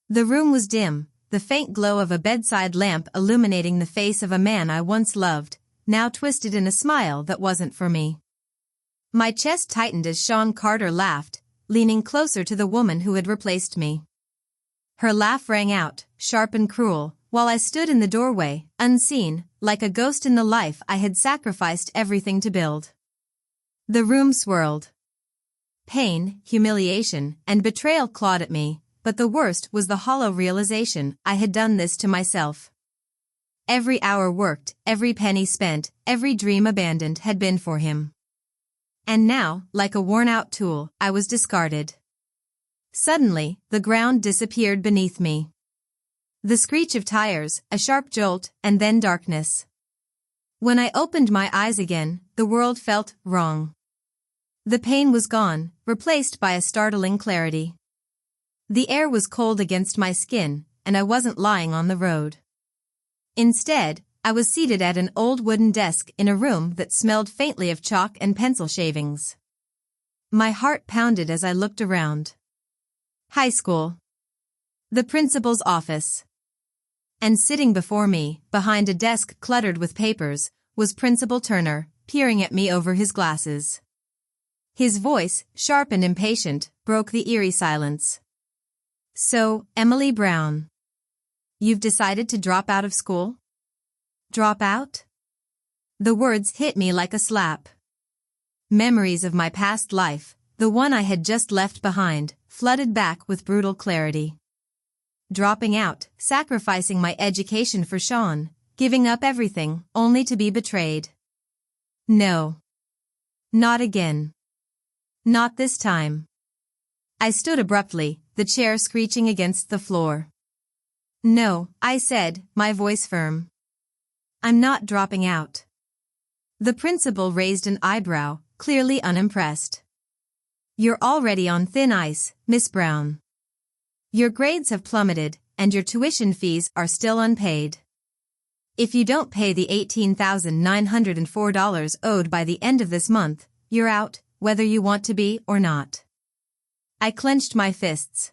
The room was dim, the faint glow of a bedside lamp illuminating the face of a man I once loved, now twisted in a smile that wasn't for me. My chest tightened as Sean Carter laughed, leaning closer to the woman who had replaced me. Her laugh rang out, sharp and cruel, while I stood in the doorway, unseen, like a ghost in the life I had sacrificed everything to build. The room swirled. Pain, humiliation, and betrayal clawed at me, but the worst was the hollow realization I had done this to myself. Every hour worked, every penny spent, every dream abandoned had been for him. And now, like a worn-out tool, I was discarded. Suddenly, the ground disappeared beneath me. The screech of tires, a sharp jolt, and then darkness. When I opened my eyes again, the world felt wrong. The pain was gone, replaced by a startling clarity. The air was cold against my skin, and I wasn't lying on the road. Instead, I was seated at an old wooden desk in a room that smelled faintly of chalk and pencil shavings. My heart pounded as I looked around. High school. The principal's office. And sitting before me, behind a desk cluttered with papers, was Principal Turner, peering at me over his glasses. His voice, sharp and impatient, broke the eerie silence. "So, Emily Brown. You've decided to drop out of school?" Drop out? The words hit me like a slap. Memories of my past life, the one I had just left behind, flooded back with brutal clarity. Dropping out, sacrificing my education for Sean, giving up everything, only to be betrayed. No. Not again. Not this time. I stood abruptly, the chair screeching against the floor. "No," I said, my voice firm. "I'm not dropping out." The principal raised an eyebrow, clearly unimpressed. "You're already on thin ice, Miss Brown. Your grades have plummeted, and your tuition fees are still unpaid. If you don't pay the $18,904 owed by the end of this month, you're out, whether you want to be or not." I clenched my fists.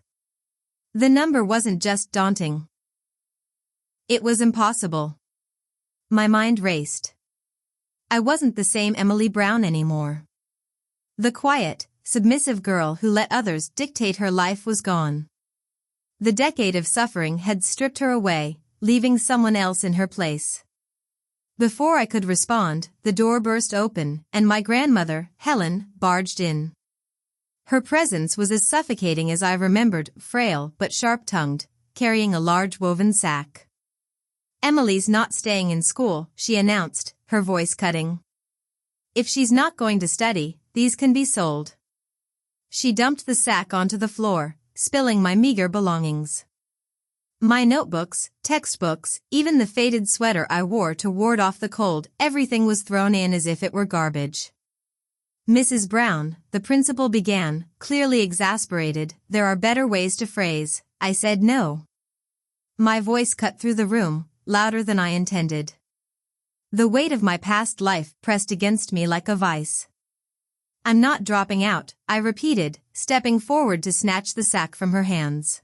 The number wasn't just daunting. It was impossible. My mind raced. I wasn't the same Emily Brown anymore. The quiet, submissive girl who let others dictate her life was gone. The decade of suffering had stripped her away, leaving someone else in her place. Before I could respond, the door burst open, and my grandmother, Helen, barged in. Her presence was as suffocating as I remembered, frail but sharp-tongued, carrying a large woven sack. "Emily's not staying in school," she announced, her voice cutting. "If she's not going to study, these can be sold." She dumped the sack onto the floor, spilling my meager belongings. My notebooks, textbooks, even the faded sweater I wore to ward off the cold, everything was thrown in as if it were garbage. "Mrs. Brown," the principal began, clearly exasperated. "There are better ways to phrase." I said no. My voice cut through the room, louder than I intended. The weight of my past life pressed against me like a vice. "I'm not dropping out," I repeated, stepping forward to snatch the sack from her hands.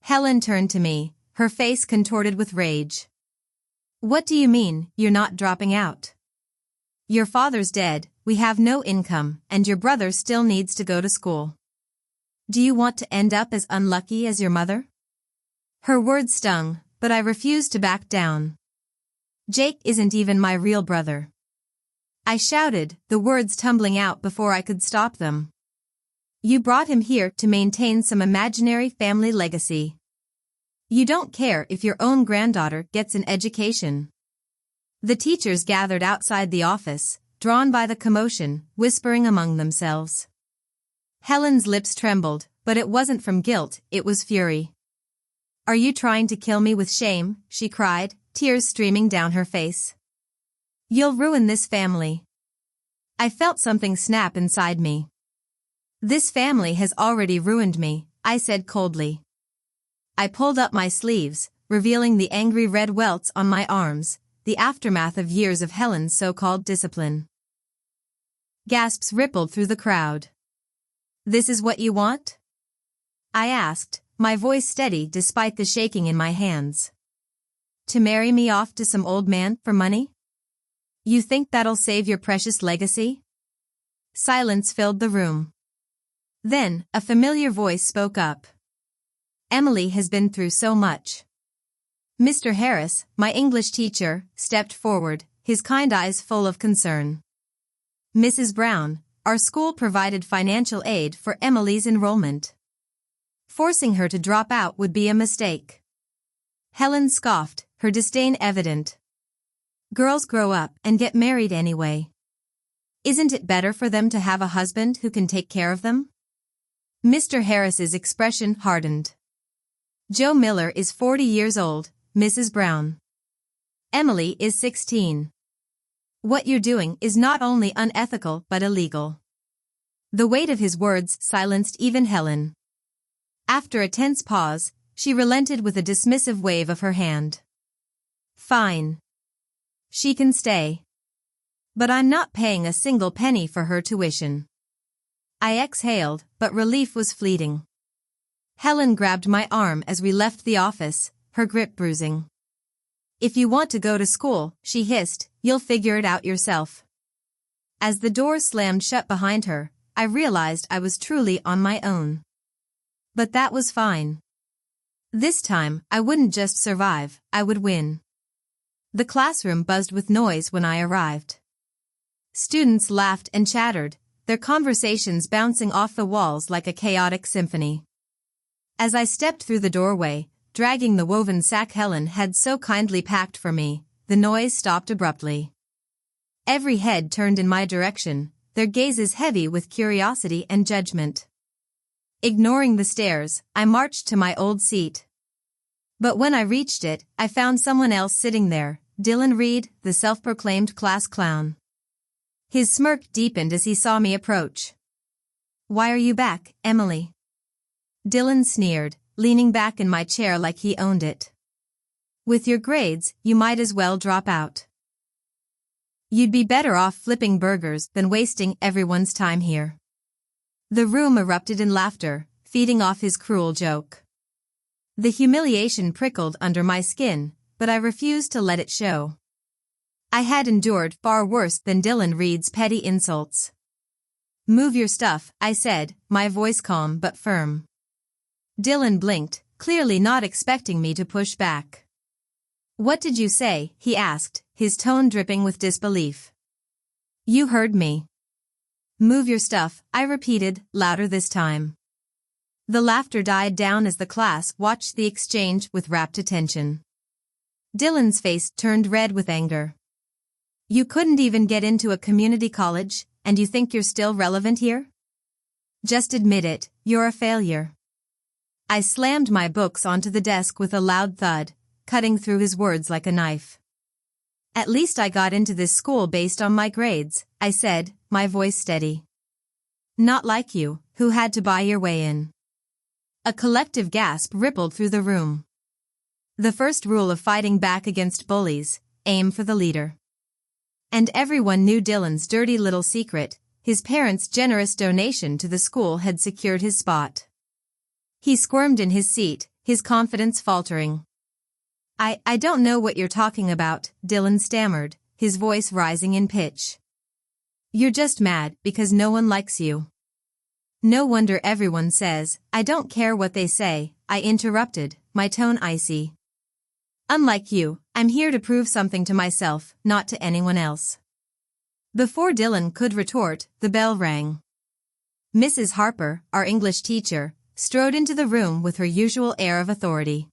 Helen turned to me, her face contorted with rage. "What do you mean, you're not dropping out? Your father's dead, we have no income, and your brother still needs to go to school. Do you want to end up as unlucky as your mother?" Her words stung, but I refused to back down. "Jake isn't even my real brother," I shouted, the words tumbling out before I could stop them. "You brought him here to maintain some imaginary family legacy. You don't care if your own granddaughter gets an education." The teachers gathered outside the office, drawn by the commotion, whispering among themselves. Helen's lips trembled, but it wasn't from guilt, it was fury. "Are you trying to kill me with shame?" she cried, tears streaming down her face. "You'll ruin this family." I felt something snap inside me. "This family has already ruined me," I said coldly. I pulled up my sleeves, revealing the angry red welts on my arms, the aftermath of years of Helen's so-called discipline. Gasps rippled through the crowd. "This is what you want?" I asked, my voice steady despite the shaking in my hands. To marry me off to some old man for money? You think that'll save your precious legacy? Silence filled the room. Then, a familiar voice spoke up. Emily has been through so much. Mr. Harris, my English teacher, stepped forward, his kind eyes full of concern. Mrs. Brown, our school provided financial aid for Emily's enrollment. Forcing her to drop out would be a mistake. Helen scoffed, her disdain evident. Girls grow up and get married anyway. Isn't it better for them to have a husband who can take care of them? Mr. Harris's expression hardened. Joe Miller is 40 years old, Mrs. Brown. Emily is 16. What you're doing is not only unethical but illegal. The weight of his words silenced even Helen. After a tense pause, she relented with a dismissive wave of her hand. Fine. She can stay. But I'm not paying a single penny for her tuition. I exhaled, but relief was fleeting. Helen grabbed my arm as we left the office, her grip bruising. If you want to go to school, she hissed, you'll figure it out yourself. As the doors slammed shut behind her, I realized I was truly on my own. But that was fine. This time, I wouldn't just survive, I would win. The classroom buzzed with noise when I arrived. Students laughed and chattered, their conversations bouncing off the walls like a chaotic symphony. As I stepped through the doorway, dragging the woven sack Helen had so kindly packed for me, the noise stopped abruptly. Every head turned in my direction, their gazes heavy with curiosity and judgment. Ignoring the stares, I marched to my old seat. But when I reached it, I found someone else sitting there, Dylan Reed, the self-proclaimed class clown. His smirk deepened as he saw me approach. Why are you back, Emily? Dylan sneered, leaning back in my chair like he owned it. With your grades, you might as well drop out. You'd be better off flipping burgers than wasting everyone's time here. The room erupted in laughter, feeding off his cruel joke. The humiliation prickled under my skin, but I refused to let it show. I had endured far worse than Dylan Reed's petty insults. Move your stuff, I said, my voice calm but firm. Dylan blinked, clearly not expecting me to push back. What did you say? He asked, his tone dripping with disbelief. You heard me. Move your stuff, I repeated, louder this time. The laughter died down as the class watched the exchange with rapt attention. Dylan's face turned red with anger. You couldn't even get into a community college, and you think you're still relevant here? Just admit it, you're a failure. I slammed my books onto the desk with a loud thud, cutting through his words like a knife. At least I got into this school based on my grades, I said, my voice steady. Not like you, who had to buy your way in. A collective gasp rippled through the room. The first rule of fighting back against bullies, aim for the leader. And everyone knew Dylan's dirty little secret, his parents' generous donation to the school had secured his spot. He squirmed in his seat, his confidence faltering. I don't know what you're talking about, Dylan stammered, his voice rising in pitch. You're just mad because no one likes you. No wonder everyone says, I don't care what they say, I interrupted, my tone icy. Unlike you, I'm here to prove something to myself, not to anyone else. Before Dylan could retort, the bell rang. Mrs. Harper, our English teacher, strode into the room with her usual air of authority.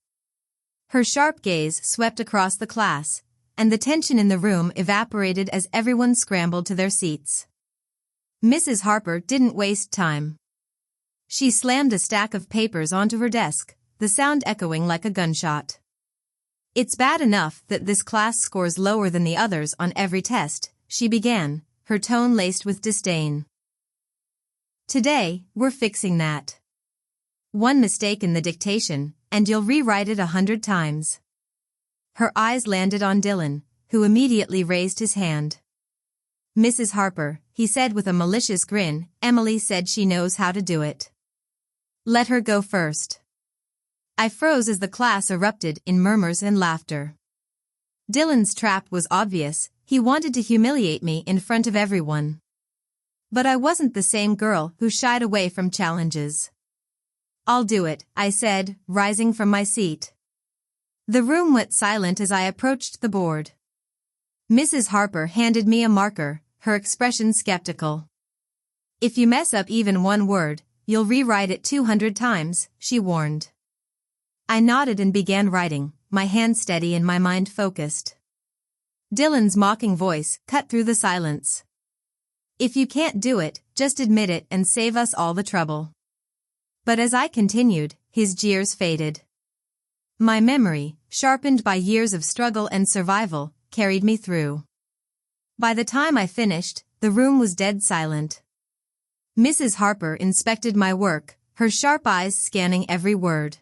Her sharp gaze swept across the class, and the tension in the room evaporated as everyone scrambled to their seats. Mrs. Harper didn't waste time. She slammed a stack of papers onto her desk, the sound echoing like a gunshot. It's bad enough that this class scores lower than the others on every test, she began, her tone laced with disdain. Today, we're fixing that. One mistake in the dictation, and you'll rewrite it 100 times. Her eyes landed on Dylan, who immediately raised his hand. Mrs. Harper, he said with a malicious grin, Emily said she knows how to do it. Let her go first. I froze as the class erupted in murmurs and laughter. Dylan's trap was obvious. He wanted to humiliate me in front of everyone. But I wasn't the same girl who shied away from challenges. "I'll do it," I said, rising from my seat. The room went silent as I approached the board. Mrs. Harper handed me a marker, her expression skeptical. "If you mess up even one word, you'll rewrite it 200 times, she warned. I nodded and began writing, my hand steady and my mind focused. Dylan's mocking voice cut through the silence. "If you can't do it, just admit it and save us all the trouble." But as I continued, his jeers faded. My memory, sharpened by years of struggle and survival, carried me through. By the time I finished, the room was dead silent. Mrs. Harper inspected my work, her sharp eyes scanning every word.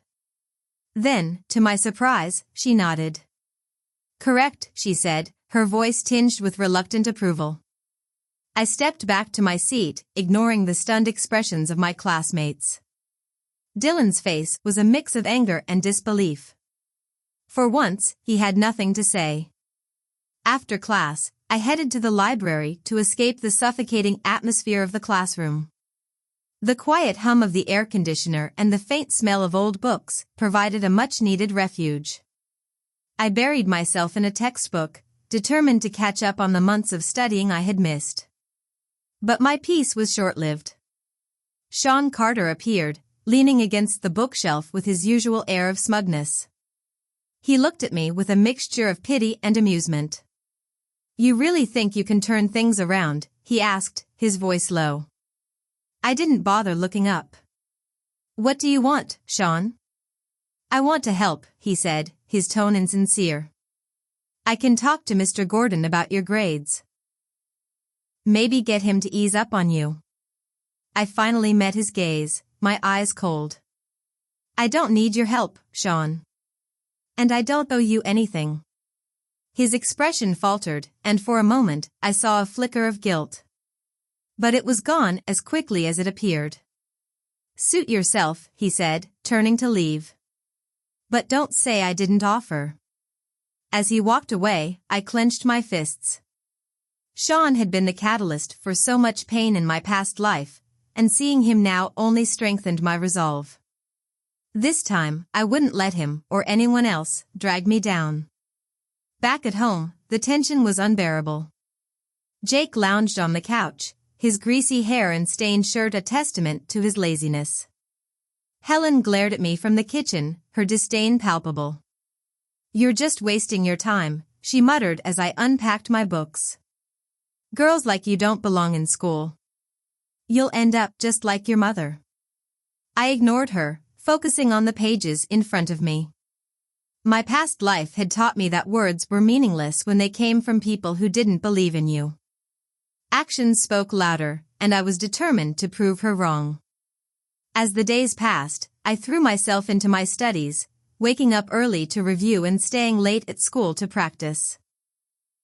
Then, to my surprise, she nodded. "Correct," she said, her voice tinged with reluctant approval. I stepped back to my seat, ignoring the stunned expressions of my classmates. Dylan's face was a mix of anger and disbelief. For once, he had nothing to say. After class, I headed to the library to escape the suffocating atmosphere of the classroom. The quiet hum of the air conditioner and the faint smell of old books provided a much-needed refuge. I buried myself in a textbook, determined to catch up on the months of studying I had missed. But my peace was short-lived. Sean Carter appeared, leaning against the bookshelf with his usual air of smugness. He looked at me with a mixture of pity and amusement. "You really think you can turn things around?" he asked, his voice low. I didn't bother looking up. "What do you want, Sean?" "I want to help," he said, his tone insincere. "I can talk to Mr. Gordon about your grades. Maybe get him to ease up on you." I finally met his gaze, my eyes cold. "I don't need your help, Sean. And I don't owe you anything." His expression faltered, and for a moment, I saw a flicker of guilt. But it was gone as quickly as it appeared. "Suit yourself," he said, turning to leave. "But don't say I didn't offer." As he walked away, I clenched my fists. Sean had been the catalyst for so much pain in my past life, and seeing him now only strengthened my resolve. This time, I wouldn't let him, or anyone else, drag me down. Back at home, the tension was unbearable. Jake lounged on the couch, his greasy hair and stained shirt a testament to his laziness. Helen glared at me from the kitchen, her disdain palpable. "You're just wasting your time," she muttered as I unpacked my books. "Girls like you don't belong in school. You'll end up just like your mother." I ignored her, focusing on the pages in front of me. My past life had taught me that words were meaningless when they came from people who didn't believe in you. Actions spoke louder, and I was determined to prove her wrong. As the days passed, I threw myself into my studies, waking up early to review and staying late at school to practice.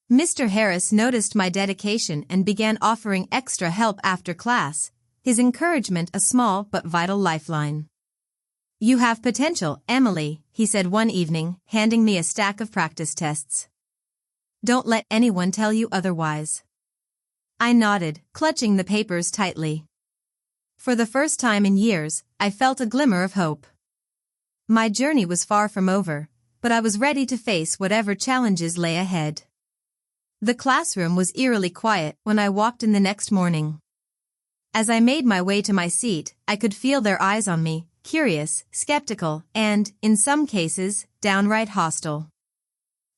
Mr. Harris noticed my dedication and began offering extra help after class, his encouragement a small but vital lifeline. "You have potential, Emily," he said one evening, handing me a stack of practice tests. "Don't let anyone tell you otherwise." I nodded, clutching the papers tightly. For the first time in years, I felt a glimmer of hope. My journey was far from over, but I was ready to face whatever challenges lay ahead. The classroom was eerily quiet when I walked in the next morning. As I made my way to my seat, I could feel their eyes on me, curious, skeptical, and, in some cases, downright hostile.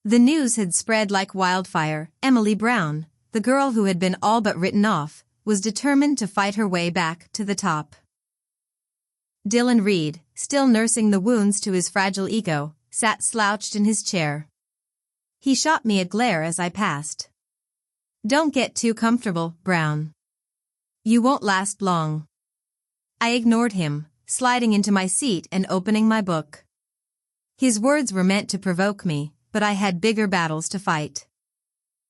The news had spread like wildfire. Emily Brown, the girl who had been all but written off, was determined to fight her way back to the top. Dylan Reed, still nursing the wounds to his fragile ego, sat slouched in his chair. He shot me a glare as I passed. "Don't get too comfortable, Brown. You won't last long." I ignored him, sliding into my seat and opening my book. His words were meant to provoke me, but I had bigger battles to fight.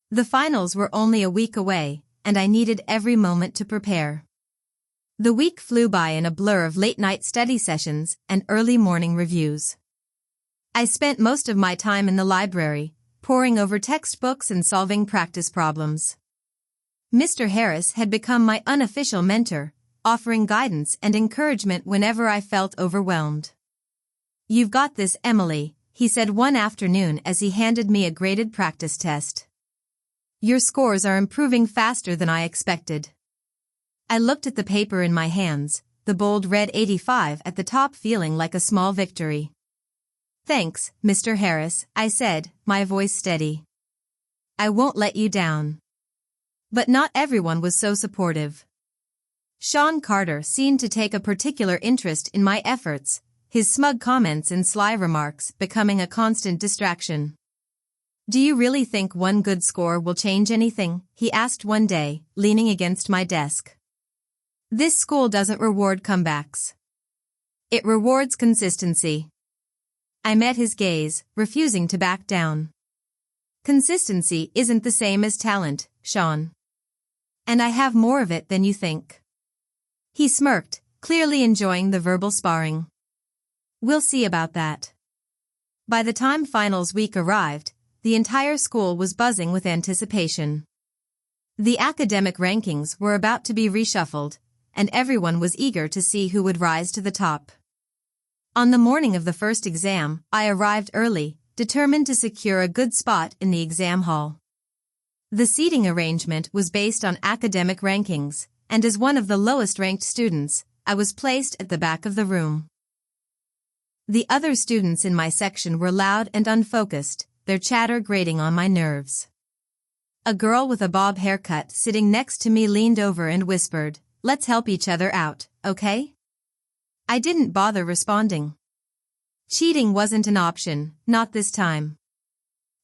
The finals were only a week away, and I needed every moment to prepare. The week flew by in a blur of late-night study sessions and early morning reviews. I spent most of my time in the library, poring over textbooks and solving practice problems. Mr. Harris had become my unofficial mentor, offering guidance and encouragement whenever I felt overwhelmed. "You've got this, Emily," he said one afternoon as he handed me a graded practice test. "Your scores are improving faster than I expected." I looked at the paper in my hands, the bold red 85 at the top feeling like a small victory. "Thanks, Mr. Harris," I said, my voice steady. "I won't let you down." But not everyone was so supportive. Sean Carter seemed to take a particular interest in my efforts, his smug comments and sly remarks becoming a constant distraction. "Do you really think one good score will change anything?" he asked one day, leaning against my desk. "This school doesn't reward comebacks. It rewards consistency." I met his gaze, refusing to back down. "Consistency isn't the same as talent, Sean. And I have more of it than you think." He smirked, clearly enjoying the verbal sparring. "We'll see about that." By the time finals week arrived, the entire school was buzzing with anticipation. The academic rankings were about to be reshuffled, and everyone was eager to see who would rise to the top. On the morning of the first exam, I arrived early, determined to secure a good spot in the exam hall. The seating arrangement was based on academic rankings, and as one of the lowest-ranked students, I was placed at the back of the room. The other students in my section were loud and unfocused, their chatter grating on my nerves. A girl with a bob haircut sitting next to me leaned over and whispered, "Let's help each other out, okay?" I didn't bother responding. Cheating wasn't an option, not this time.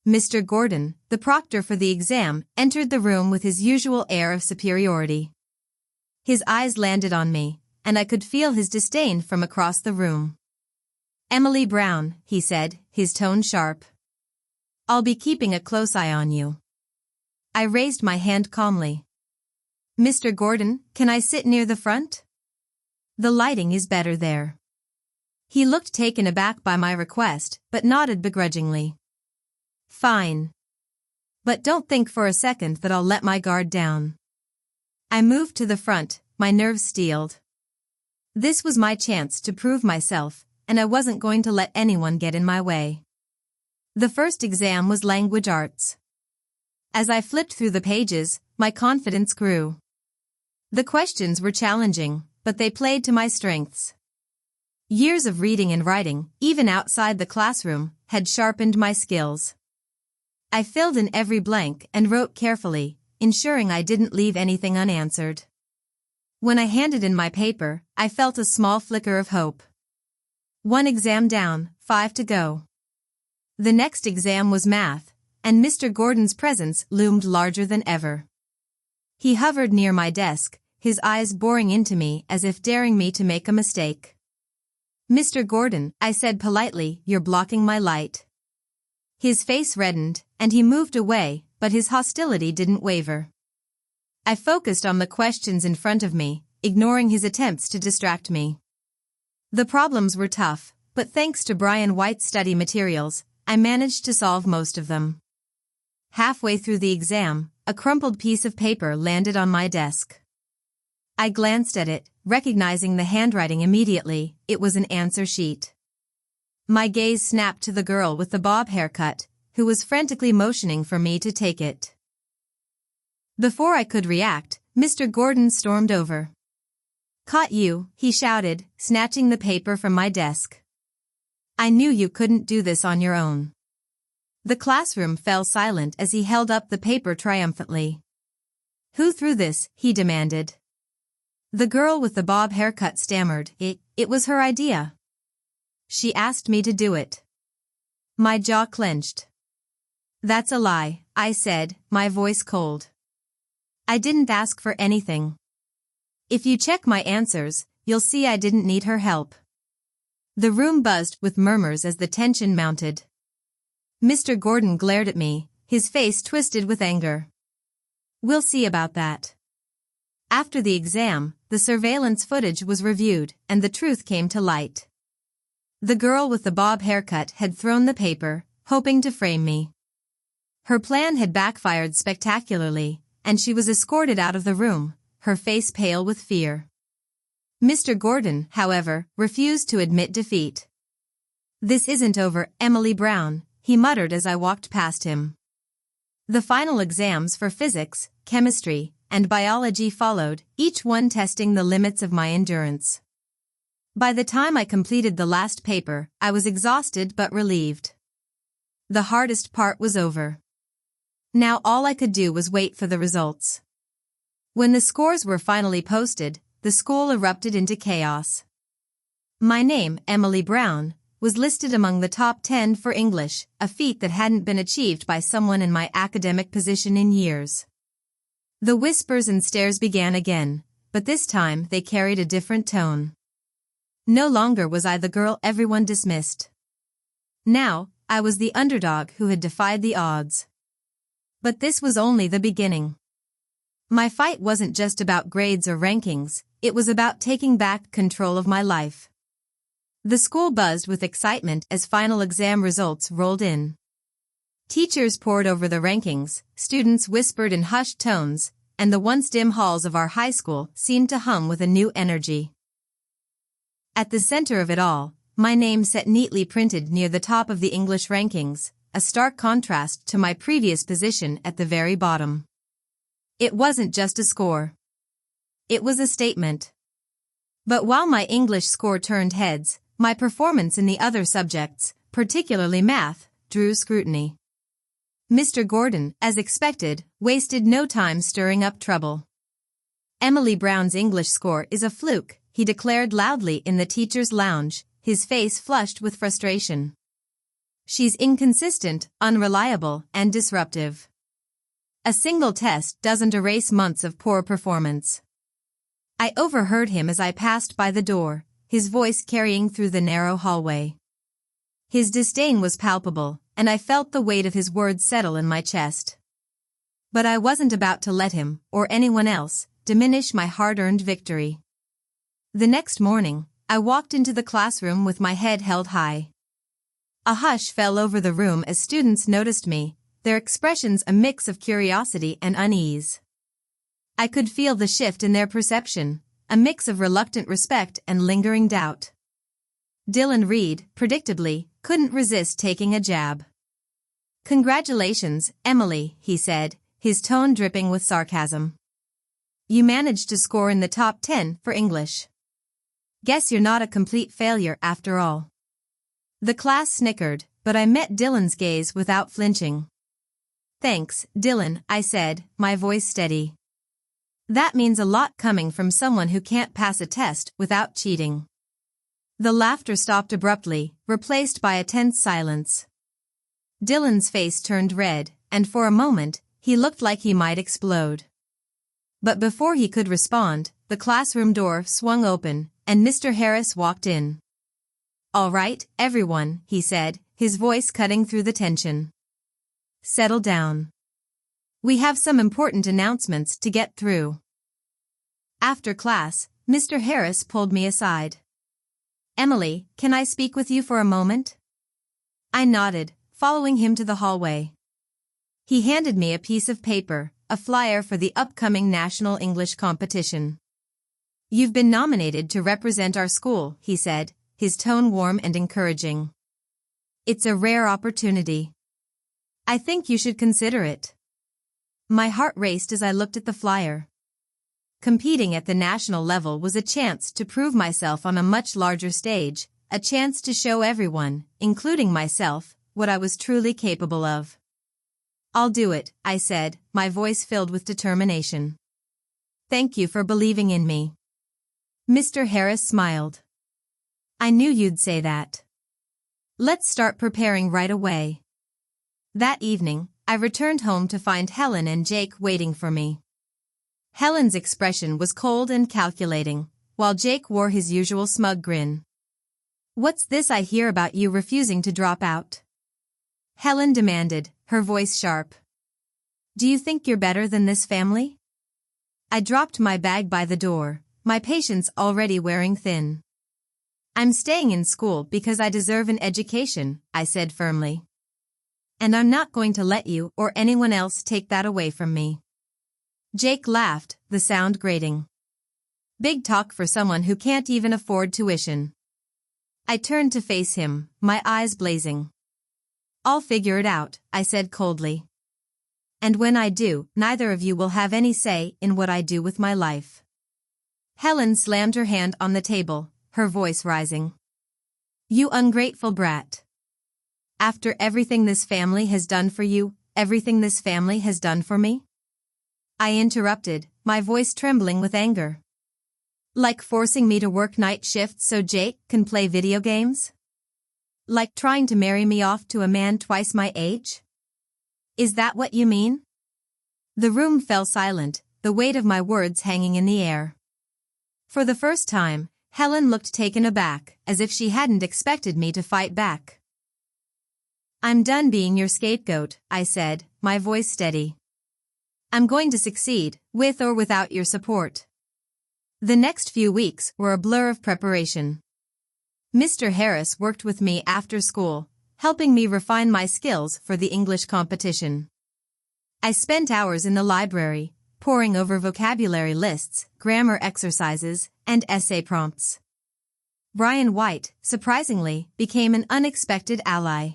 Mr. Gordon, the proctor for the exam, entered the room with his usual air of superiority. His eyes landed on me, and I could feel his disdain from across the room. "Emily Brown," he said, his tone sharp. "I'll be keeping a close eye on you." I raised my hand calmly. "Mr. Gordon, can I sit near the front? The lighting is better there." He looked taken aback by my request, but nodded begrudgingly. "Fine. But don't think for a second that I'll let my guard down." I moved to the front, my nerves steeled. This was my chance to prove myself, and I wasn't going to let anyone get in my way. The first exam was language arts. As I flipped through the pages, my confidence grew. The questions were challenging, but they played to my strengths. Years of reading and writing, even outside the classroom, had sharpened my skills. I filled in every blank and wrote carefully, ensuring I didn't leave anything unanswered. When I handed in my paper, I felt a small flicker of hope. One exam down, 5 to go. The next exam was math, and Mr. Gordon's presence loomed larger than ever. He hovered near my desk, his eyes boring into me as if daring me to make a mistake. "Mr. Gordon," I said politely, "you're blocking my light." His face reddened, and he moved away, but his hostility didn't waver. I focused on the questions in front of me, ignoring his attempts to distract me. The problems were tough, but thanks to Brian White's study materials, I managed to solve most of them. Halfway through the exam, a crumpled piece of paper landed on my desk. I glanced at it, recognizing the handwriting immediately. It was an answer sheet. My gaze snapped to the girl with the bob haircut, who was frantically motioning for me to take it. Before I could react, Mr. Gordon stormed over. "Caught you," he shouted, snatching the paper from my desk. "I knew you couldn't do this on your own." The classroom fell silent as he held up the paper triumphantly. "Who threw this?" he demanded. The girl with the bob haircut stammered. It was her idea. She asked me to do it." My jaw clenched. "That's a lie," I said, my voice cold. "I didn't ask for anything. If you check my answers, you'll see I didn't need her help." The room buzzed with murmurs as the tension mounted. Mr. Gordon glared at me, his face twisted with anger. "We'll see about that." After the exam, the surveillance footage was reviewed, and the truth came to light. The girl with the bob haircut had thrown the paper, hoping to frame me. Her plan had backfired spectacularly, and she was escorted out of the room, her face pale with fear. Mr. Gordon, however, refused to admit defeat. "This isn't over, Emily Brown," he muttered as I walked past him. The final exams for physics, chemistry, and biology followed, each one testing the limits of my endurance. By the time I completed the last paper, I was exhausted but relieved. The hardest part was over. Now all I could do was wait for the results. When the scores were finally posted, the school erupted into chaos. My name, Emily Brown, was listed among the top 10 for English, a feat that hadn't been achieved by someone in my academic position in years. The whispers and stares began again, but this time they carried a different tone. No longer was I the girl everyone dismissed. Now, I was the underdog who had defied the odds. But this was only the beginning. My fight wasn't just about grades or rankings, it was about taking back control of my life. The school buzzed with excitement as final exam results rolled in. Teachers pored over the rankings, students whispered in hushed tones, and the once dim halls of our high school seemed to hum with a new energy. At the center of it all, my name sat neatly printed near the top of the English rankings, a stark contrast to my previous position at the very bottom. It wasn't just a score. It was a statement. But while my English score turned heads, my performance in the other subjects, particularly math, drew scrutiny. Mr. Gordon, as expected, wasted no time stirring up trouble. "Emily Brown's English score is a fluke," he declared loudly in the teacher's lounge, his face flushed with frustration. "She's inconsistent, unreliable, and disruptive. A single test doesn't erase months of poor performance." I overheard him as I passed by the door, his voice carrying through the narrow hallway. His disdain was palpable, and I felt the weight of his words settle in my chest. But I wasn't about to let him, or anyone else, diminish my hard-earned victory. The next morning, I walked into the classroom with my head held high. A hush fell over the room as students noticed me, their expressions a mix of curiosity and unease. I could feel the shift in their perception, a mix of reluctant respect and lingering doubt. Dylan Reed, predictably, couldn't resist taking a jab. "Congratulations, Emily," he said, his tone dripping with sarcasm. "You managed to score in the top 10 for English. Guess you're not a complete failure after all." The class snickered, but I met Dylan's gaze without flinching. "Thanks, Dylan," I said, my voice steady. "That means a lot coming from someone who can't pass a test without cheating." The laughter stopped abruptly, replaced by a tense silence. Dylan's face turned red, and for a moment, he looked like he might explode. But before he could respond, the classroom door swung open, and Mr. Harris walked in. "All right, everyone," he said, his voice cutting through the tension. "Settle down. We have some important announcements to get through." After class, Mr. Harris pulled me aside. "Emily, can I speak with you for a moment?" I nodded, following him to the hallway. He handed me a piece of paper, a flyer for the upcoming National English competition. "You've been nominated to represent our school," he said, his tone warm and encouraging. "It's a rare opportunity. I think you should consider it." My heart raced as I looked at the flyer. Competing at the national level was a chance to prove myself on a much larger stage, a chance to show everyone, including myself, what I was truly capable of. "I'll do it," I said, my voice filled with determination. "Thank you for believing in me." Mr. Harris smiled. "I knew you'd say that. Let's start preparing right away." That evening, I returned home to find Helen and Jake waiting for me. Helen's expression was cold and calculating, while Jake wore his usual smug grin. "What's this I hear about you refusing to drop out?" Helen demanded, her voice sharp. "Do you think you're better than this family?" I dropped my bag by the door, my patience already wearing thin. I'm staying in school because I deserve an education, I said firmly. And I'm not going to let you or anyone else take that away from me. Jake laughed, the sound grating. Big talk for someone who can't even afford tuition. I turned to face him, my eyes blazing. I'll figure it out, I said coldly. And when I do, neither of you will have any say in what I do with my life. Helen slammed her hand on the table, her voice rising. You ungrateful brat. After everything this family has done for you, everything this family has done for me? I interrupted, my voice trembling with anger. Like forcing me to work night shifts so Jake can play video games? Like trying to marry me off to a man twice my age? Is that what you mean? The room fell silent, the weight of my words hanging in the air. For the first time, Helen looked taken aback, as if she hadn't expected me to fight back. I'm done being your scapegoat, I said, my voice steady. I'm going to succeed, with or without your support. The next few weeks were a blur of preparation. Mr. Harris worked with me after school, helping me refine my skills for the English competition. I spent hours in the library, poring over vocabulary lists, grammar exercises, and essay prompts. Brian White, surprisingly, became an unexpected ally.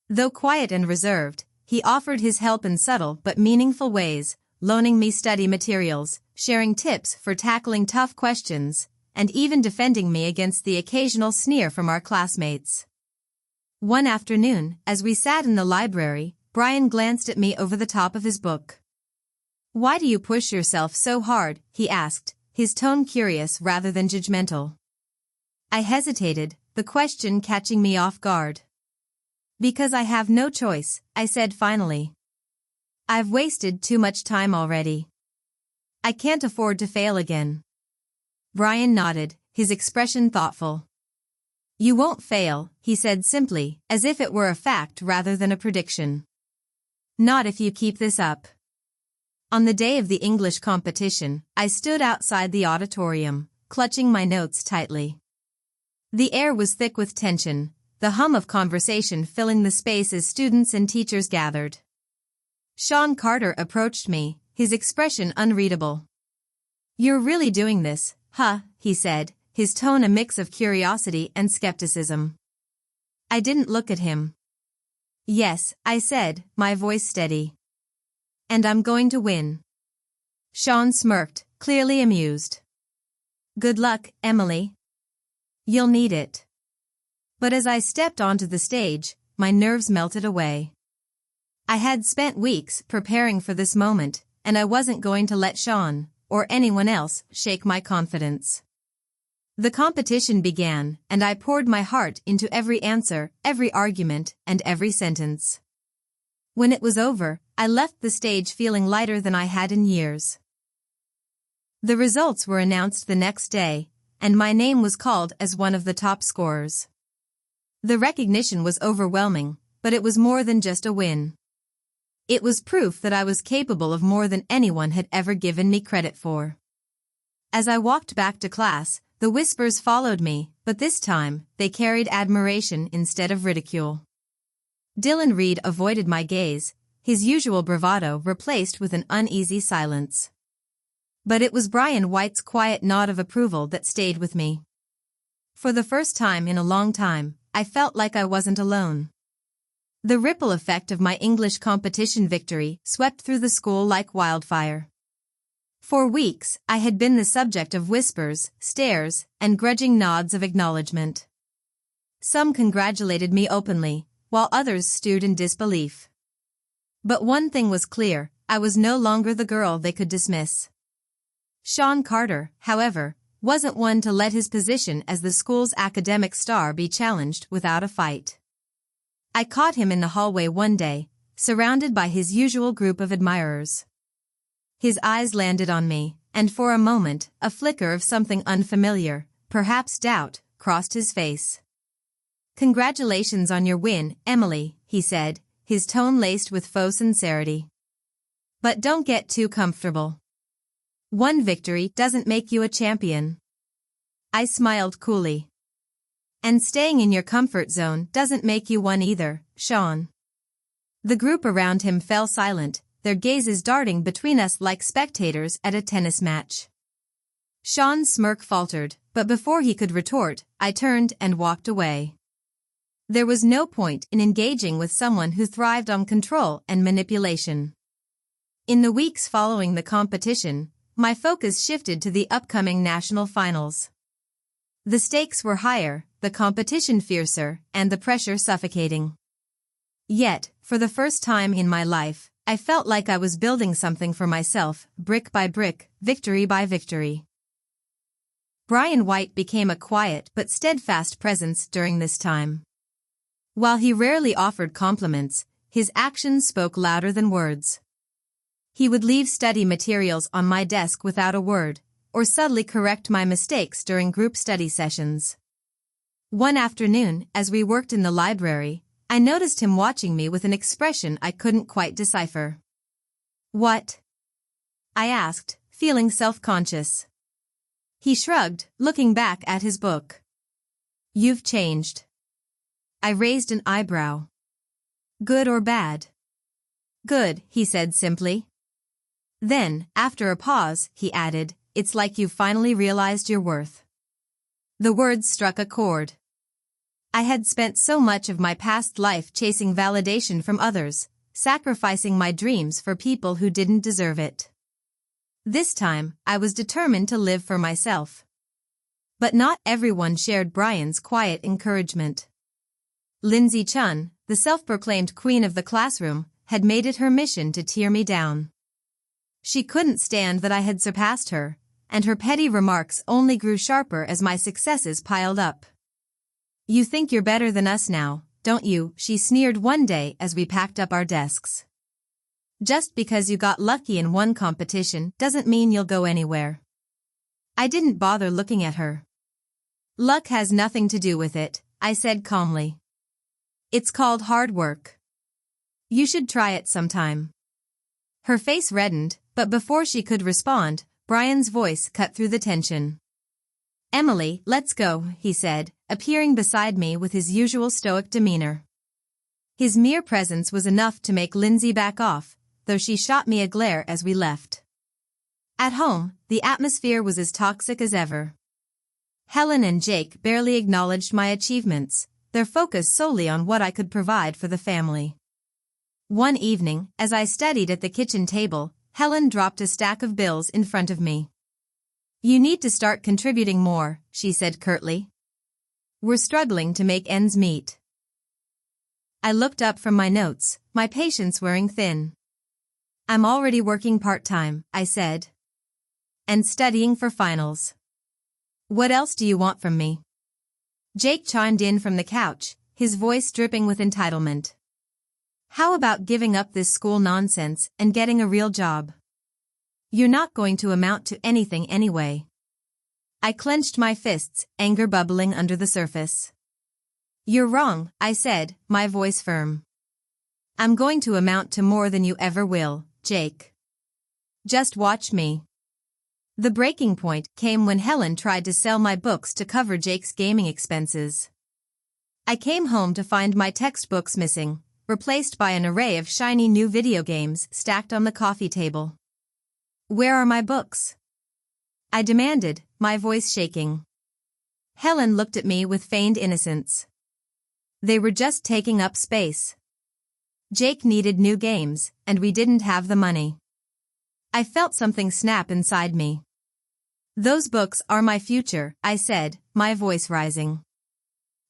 Though quiet and reserved, he offered his help in subtle but meaningful ways, loaning me study materials, sharing tips for tackling tough questions, and even defending me against the occasional sneer from our classmates. One afternoon, as we sat in the library, Brian glanced at me over the top of his book. Why do you push yourself so hard? He asked, his tone curious rather than judgmental. I hesitated, the question catching me off guard. Because I have no choice, I said finally. I've wasted too much time already. I can't afford to fail again. Brian nodded, his expression thoughtful. You won't fail, he said simply, as if it were a fact rather than a prediction. Not if you keep this up. On the day of the English competition, I stood outside the auditorium, clutching my notes tightly. The air was thick with tension, the hum of conversation filling the space as students and teachers gathered. Sean Carter approached me, his expression unreadable. You're really doing this, huh? He said, his tone a mix of curiosity and skepticism. I didn't look at him. Yes, I said, my voice steady. And I'm going to win. Sean smirked, clearly amused. Good luck, Emily. You'll need it. But as I stepped onto the stage, my nerves melted away. I had spent weeks preparing for this moment, and I wasn't going to let Sean, or anyone else, shake my confidence. The competition began, and I poured my heart into every answer, every argument, and every sentence. When it was over, I left the stage feeling lighter than I had in years. The results were announced the next day, and my name was called as one of the top scorers. The recognition was overwhelming, but it was more than just a win. It was proof that I was capable of more than anyone had ever given me credit for. As I walked back to class, the whispers followed me, but this time, they carried admiration instead of ridicule. Dylan Reed avoided my gaze, his usual bravado replaced with an uneasy silence. But it was Brian White's quiet nod of approval that stayed with me. For the first time in a long time, I felt like I wasn't alone. The ripple effect of my English competition victory swept through the school like wildfire. For weeks, I had been the subject of whispers, stares, and grudging nods of acknowledgement. Some congratulated me openly, while others stewed in disbelief. But one thing was clear, I was no longer the girl they could dismiss. Sean Carter, however, wasn't one to let his position as the school's academic star be challenged without a fight. I caught him in the hallway one day, surrounded by his usual group of admirers. His eyes landed on me, and for a moment, a flicker of something unfamiliar, perhaps doubt, crossed his face. Congratulations on your win, Emily, he said, his tone laced with faux sincerity. But don't get too comfortable. One victory doesn't make you a champion. I smiled coolly. And staying in your comfort zone doesn't make you one either, Sean. The group around him fell silent, their gazes darting between us like spectators at a tennis match. Sean's smirk faltered, but before he could retort, I turned and walked away. There was no point in engaging with someone who thrived on control and manipulation. In the weeks following the competition, my focus shifted to the upcoming national finals. The stakes were higher, the competition fiercer, and the pressure suffocating. Yet, for the first time in my life, I felt like I was building something for myself, brick by brick, victory by victory. Brian White became a quiet but steadfast presence during this time. While he rarely offered compliments, his actions spoke louder than words. He would leave study materials on my desk without a word, or subtly correct my mistakes during group study sessions. One afternoon, as we worked in the library, I noticed him watching me with an expression I couldn't quite decipher. "What?" I asked, feeling self-conscious. He shrugged, looking back at his book. "You've changed." I raised an eyebrow. "Good or bad?" "Good," he said simply. Then, after a pause, he added, "It's like you've finally realized your worth." The words struck a chord. I had spent so much of my past life chasing validation from others, sacrificing my dreams for people who didn't deserve it. This time, I was determined to live for myself. But not everyone shared Brian's quiet encouragement. Lindsay Chun, the self-proclaimed queen of the classroom, had made it her mission to tear me down. She couldn't stand that I had surpassed her, and her petty remarks only grew sharper as my successes piled up. "You think you're better than us now, don't you?" she sneered one day as we packed up our desks. "Just because you got lucky in one competition doesn't mean you'll go anywhere." I didn't bother looking at her. "Luck has nothing to do with it," I said calmly. "It's called hard work. You should try it sometime." Her face reddened, but before she could respond, Brian's voice cut through the tension. "Emily, let's go," he said, appearing beside me with his usual stoic demeanor. His mere presence was enough to make Lindsay back off, though she shot me a glare as we left. At home, the atmosphere was as toxic as ever. Helen and Jake barely acknowledged my achievements, their focus solely on what I could provide for the family. One evening, as I studied at the kitchen table, Helen dropped a stack of bills in front of me. "You need to start contributing more," she said curtly. "We're struggling to make ends meet." I looked up from my notes, my patience wearing thin. "I'm already working part-time," I said. "And studying for finals. What else do you want from me?" Jake chimed in from the couch, his voice dripping with entitlement. "How about giving up this school nonsense and getting a real job? You're not going to amount to anything anyway." I clenched my fists, anger bubbling under the surface. "You're wrong," I said, my voice firm. "I'm going to amount to more than you ever will, Jake. Just watch me." The breaking point came when Helen tried to sell my books to cover Jake's gaming expenses. I came home to find my textbooks missing, replaced by an array of shiny new video games stacked on the coffee table. "Where are my books?" I demanded, my voice shaking. Helen looked at me with feigned innocence. "They were just taking up space. Jake needed new games, and we didn't have the money." I felt something snap inside me. "Those books are my future," I said, my voice rising.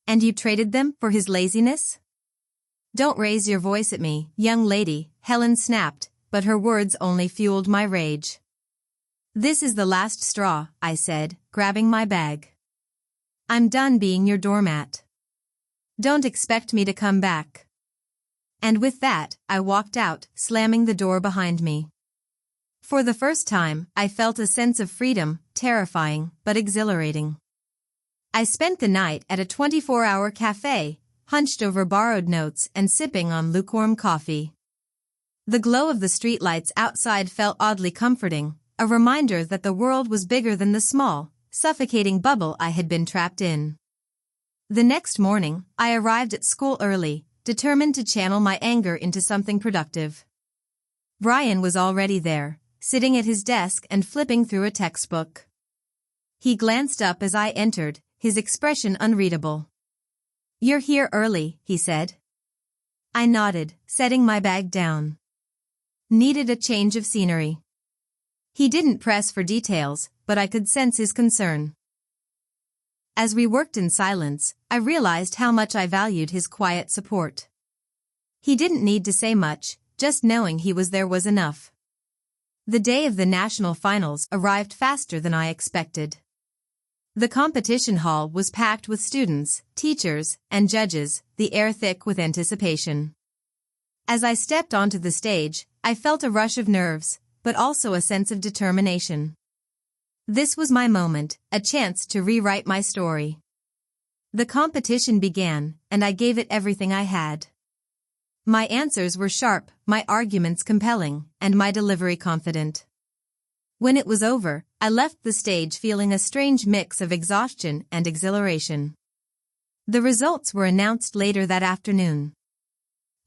"And you traded them for his laziness?" "Don't raise your voice at me, young lady," Helen snapped, but her words only fueled my rage. "This is the last straw," I said, grabbing my bag. "I'm done being your doormat. Don't expect me to come back." And with that, I walked out, slamming the door behind me. For the first time, I felt a sense of freedom, terrifying, but exhilarating. I spent the night at a 24-hour cafe, hunched over borrowed notes and sipping on lukewarm coffee. The glow of the streetlights outside felt oddly comforting, a reminder that the world was bigger than the small, suffocating bubble I had been trapped in. The next morning, I arrived at school early, determined to channel my anger into something productive. Brian was already there, sitting at his desk and flipping through a textbook. He glanced up as I entered, his expression unreadable. "You're here early," he said. I nodded, setting my bag down. Needed a change of scenery. He didn't press for details, but I could sense his concern. As we worked in silence, I realized how much I valued his quiet support. He didn't need to say much, just knowing he was there was enough. The day of the national finals arrived faster than I expected. The competition hall was packed with students, teachers, and judges, the air thick with anticipation. As I stepped onto the stage, I felt a rush of nerves, but also a sense of determination. This was my moment, a chance to rewrite my story. The competition began, and I gave it everything I had. My answers were sharp, my arguments compelling, and my delivery confident. When it was over, I left the stage feeling a strange mix of exhaustion and exhilaration. The results were announced later that afternoon.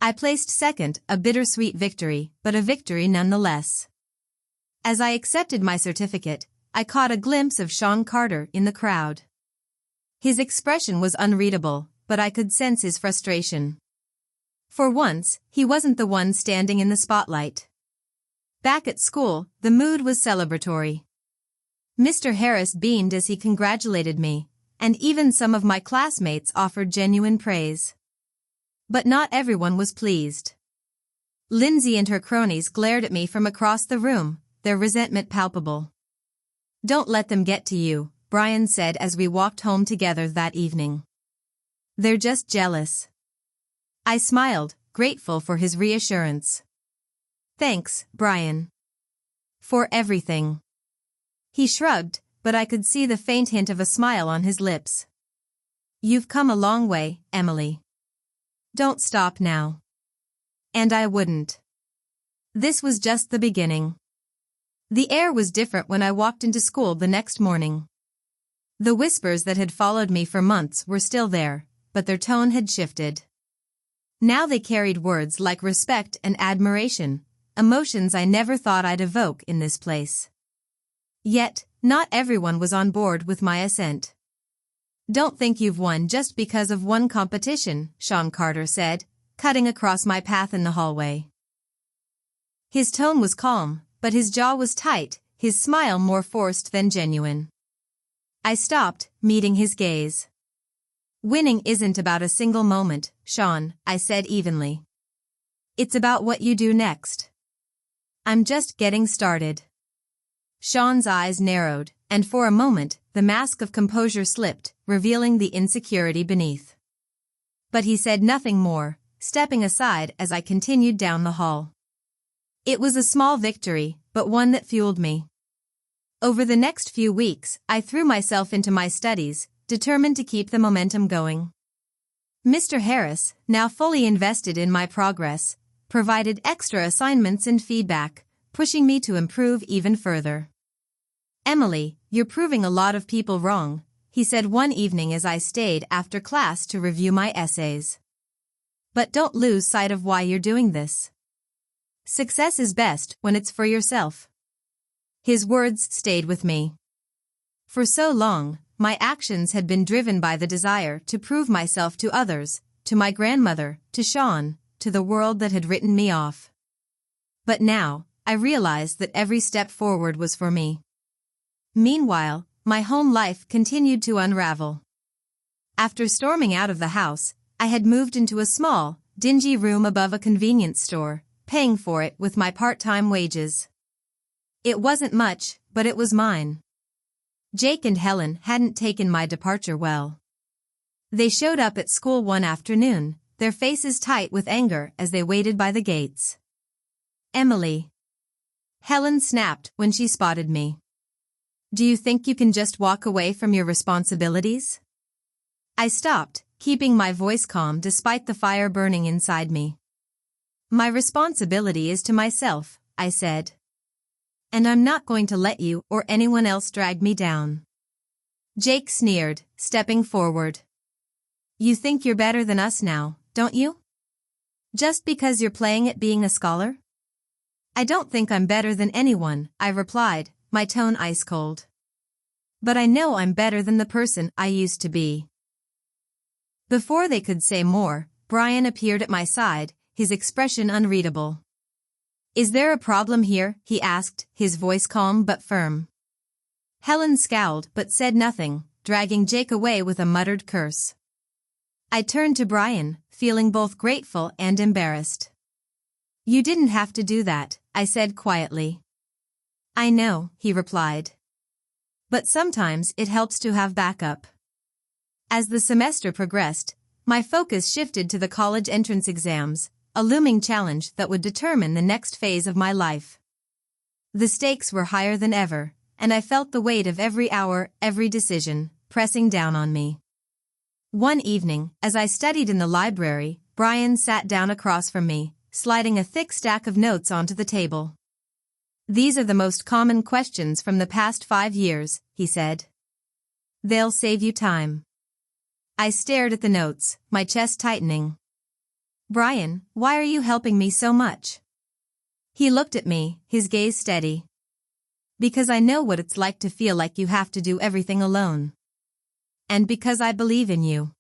I placed second, a bittersweet victory, but a victory nonetheless. As I accepted my certificate, I caught a glimpse of Sean Carter in the crowd. His expression was unreadable, but I could sense his frustration. For once, he wasn't the one standing in the spotlight. Back at school, the mood was celebratory. Mr. Harris beamed as he congratulated me, and even some of my classmates offered genuine praise. But not everyone was pleased. Lindsay and her cronies glared at me from across the room, their resentment palpable. "Don't let them get to you," Brian said as we walked home together that evening. "They're just jealous." I smiled, grateful for his reassurance. "Thanks, Brian. For everything." He shrugged, but I could see the faint hint of a smile on his lips. "You've come a long way, Emily. Don't stop now." And I wouldn't. This was just the beginning. The air was different when I walked into school the next morning. The whispers that had followed me for months were still there, but their tone had shifted. Now they carried words like respect and admiration, emotions I never thought I'd evoke in this place. Yet, not everyone was on board with my ascent. "Don't think you've won just because of one competition," Sean Carter said, cutting across my path in the hallway. His tone was calm, but his jaw was tight, his smile more forced than genuine. I stopped, meeting his gaze. "Winning isn't about a single moment, Sean," I said evenly. "It's about what you do next." "I'm just getting started." Sean's eyes narrowed, and for a moment, the mask of composure slipped, revealing the insecurity beneath. But he said nothing more, stepping aside as I continued down the hall. It was a small victory, but one that fueled me. Over the next few weeks, I threw myself into my studies, determined to keep the momentum going. Mr. Harris, now fully invested in my progress, provided extra assignments and feedback, pushing me to improve even further. "Emily, you're proving a lot of people wrong," he said one evening as I stayed after class to review my essays. "But don't lose sight of why you're doing this. Success is best when it's for yourself." His words stayed with me. For so long, my actions had been driven by the desire to prove myself to others, to my grandmother, to Sean, to the world that had written me off. But now, I realized that every step forward was for me. Meanwhile, my home life continued to unravel. After storming out of the house, I had moved into a small, dingy room above a convenience store, paying for it with my part-time wages. It wasn't much, but it was mine. Jake and Helen hadn't taken my departure well. They showed up at school one afternoon, their faces tight with anger as they waited by the gates. "Emily," Helen snapped when she spotted me. "Do you think you can just walk away from your responsibilities?" I stopped, keeping my voice calm despite the fire burning inside me. "My responsibility is to myself," I said. And I'm not going to let you or anyone else drag me down. Jake sneered, stepping forward. You think you're better than us now, don't you? Just because you're playing at being a scholar? I don't think I'm better than anyone, I replied, my tone ice cold. But I know I'm better than the person I used to be. Before they could say more, Brian appeared at my side, his expression unreadable. Is there a problem here? He asked, his voice calm but firm. Helen scowled but said nothing, dragging Jake away with a muttered curse. I turned to Brian, feeling both grateful and embarrassed. You didn't have to do that, I said quietly. I know, he replied. But sometimes it helps to have backup. As the semester progressed, my focus shifted to the college entrance exams, a looming challenge that would determine the next phase of my life. The stakes were higher than ever, and I felt the weight of every hour, every decision, pressing down on me. One evening, as I studied in the library, Brian sat down across from me, sliding a thick stack of notes onto the table. These are the most common questions from the past 5 years, he said. They'll save you time. I stared at the notes, my chest tightening. Brian, why are you helping me so much? He looked at me, his gaze steady. Because I know what it's like to feel like you have to do everything alone. And because I believe in you.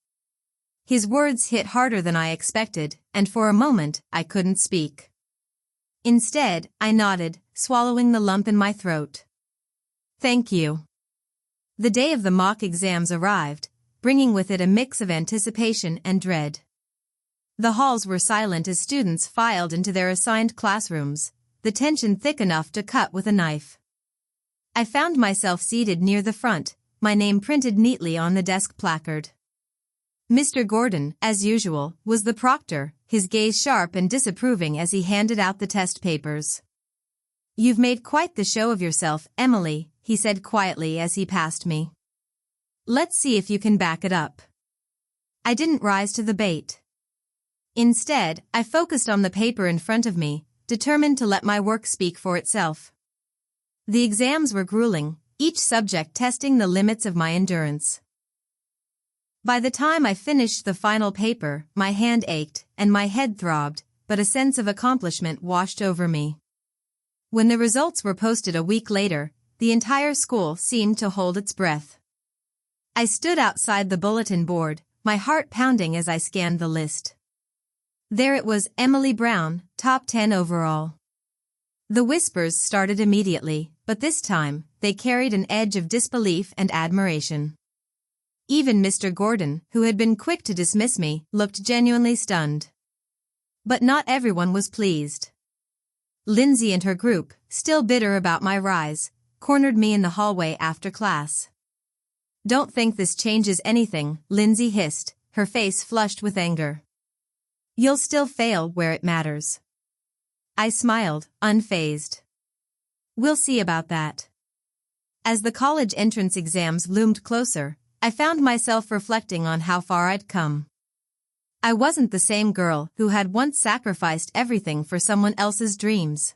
His words hit harder than I expected, and for a moment, I couldn't speak. Instead, I nodded, swallowing the lump in my throat. Thank you. The day of the mock exams arrived, bringing with it a mix of anticipation and dread. The halls were silent as students filed into their assigned classrooms, the tension thick enough to cut with a knife. I found myself seated near the front, my name printed neatly on the desk placard. Mr. Gordon, as usual, was the proctor, his gaze sharp and disapproving as he handed out the test papers. You've made quite the show of yourself, Emily, he said quietly as he passed me. Let's see if you can back it up. I didn't rise to the bait. Instead, I focused on the paper in front of me, determined to let my work speak for itself. The exams were grueling, each subject testing the limits of my endurance. By the time I finished the final paper, my hand ached and my head throbbed, but a sense of accomplishment washed over me. When the results were posted a week later, the entire school seemed to hold its breath. I stood outside the bulletin board, my heart pounding as I scanned the list. There it was, Emily Brown, top 10 overall. The whispers started immediately, but this time, they carried an edge of disbelief and admiration. Even Mr. Gordon, who had been quick to dismiss me, looked genuinely stunned. But not everyone was pleased. Lindsay and her group, still bitter about my rise, cornered me in the hallway after class. Don't think this changes anything, Lindsay hissed, her face flushed with anger. You'll still fail where it matters. I smiled, unfazed. We'll see about that. As the college entrance exams loomed closer, I found myself reflecting on how far I'd come. I wasn't the same girl who had once sacrificed everything for someone else's dreams.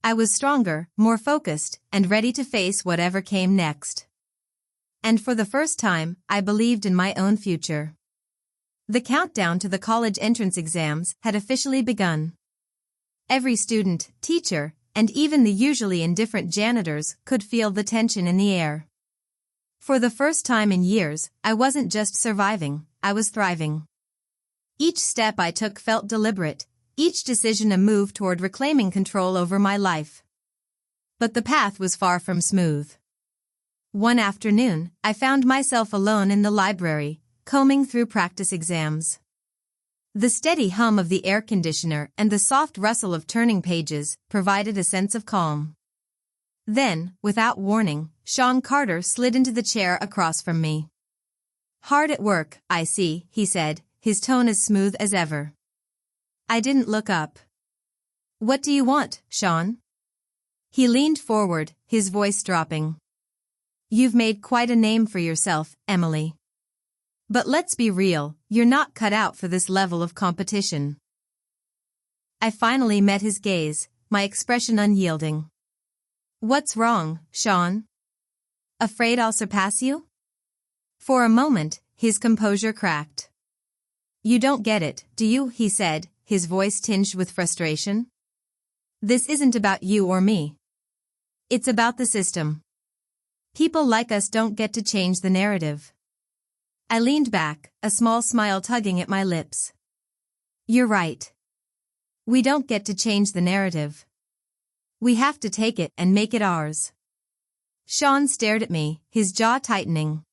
I was stronger, more focused, and ready to face whatever came next. And for the first time, I believed in my own future. The countdown to the college entrance exams had officially begun. Every student, teacher, and even the usually indifferent janitors could feel the tension in the air. For the first time in years, I wasn't just surviving, I was thriving. Each step I took felt deliberate, each decision a move toward reclaiming control over my life. But the path was far from smooth. One afternoon, I found myself alone in the library, combing through practice exams. The steady hum of the air conditioner and the soft rustle of turning pages provided a sense of calm. Then, without warning, Sean Carter slid into the chair across from me. Hard at work, I see, he said, his tone as smooth as ever. I didn't look up. What do you want, Sean? He leaned forward, his voice dropping. You've made quite a name for yourself, Emily. But let's be real, you're not cut out for this level of competition. I finally met his gaze, my expression unyielding. What's wrong, Sean? Afraid I'll surpass you? For a moment, his composure cracked. You don't get it, do you? He said, his voice tinged with frustration. This isn't about you or me. It's about the system. People like us don't get to change the narrative. I leaned back, a small smile tugging at my lips. You're right. We don't get to change the narrative. We have to take it and make it ours. Sean stared at me, his jaw tightening.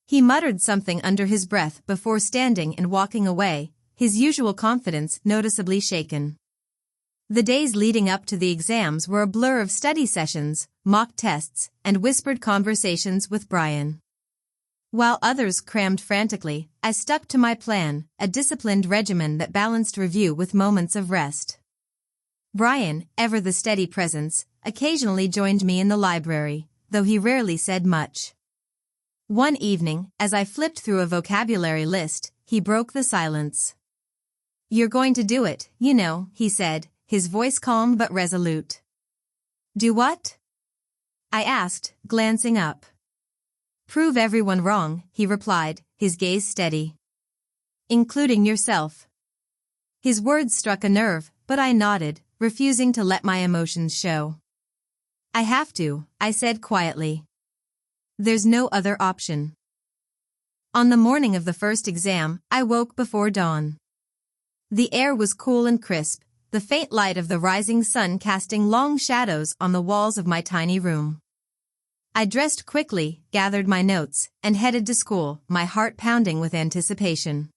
He muttered something under his breath before standing and walking away, his usual confidence noticeably shaken. The days leading up to the exams were a blur of study sessions, mock tests, and whispered conversations with Brian. While others crammed frantically, I stuck to my plan, a disciplined regimen that balanced review with moments of rest. Brian, ever the steady presence, occasionally joined me in the library, though he rarely said much. One evening, as I flipped through a vocabulary list, he broke the silence. You're going to do it, you know, he said, his voice calm but resolute. Do what? I asked, glancing up. Prove everyone wrong, he replied, his gaze steady. Including yourself. His words struck a nerve, but I nodded, refusing to let my emotions show. I have to, I said quietly. There's no other option. On the morning of the first exam, I woke before dawn. The air was cool and crisp, the faint light of the rising sun casting long shadows on the walls of my tiny room. I dressed quickly, gathered my notes, and headed to school, my heart pounding with anticipation.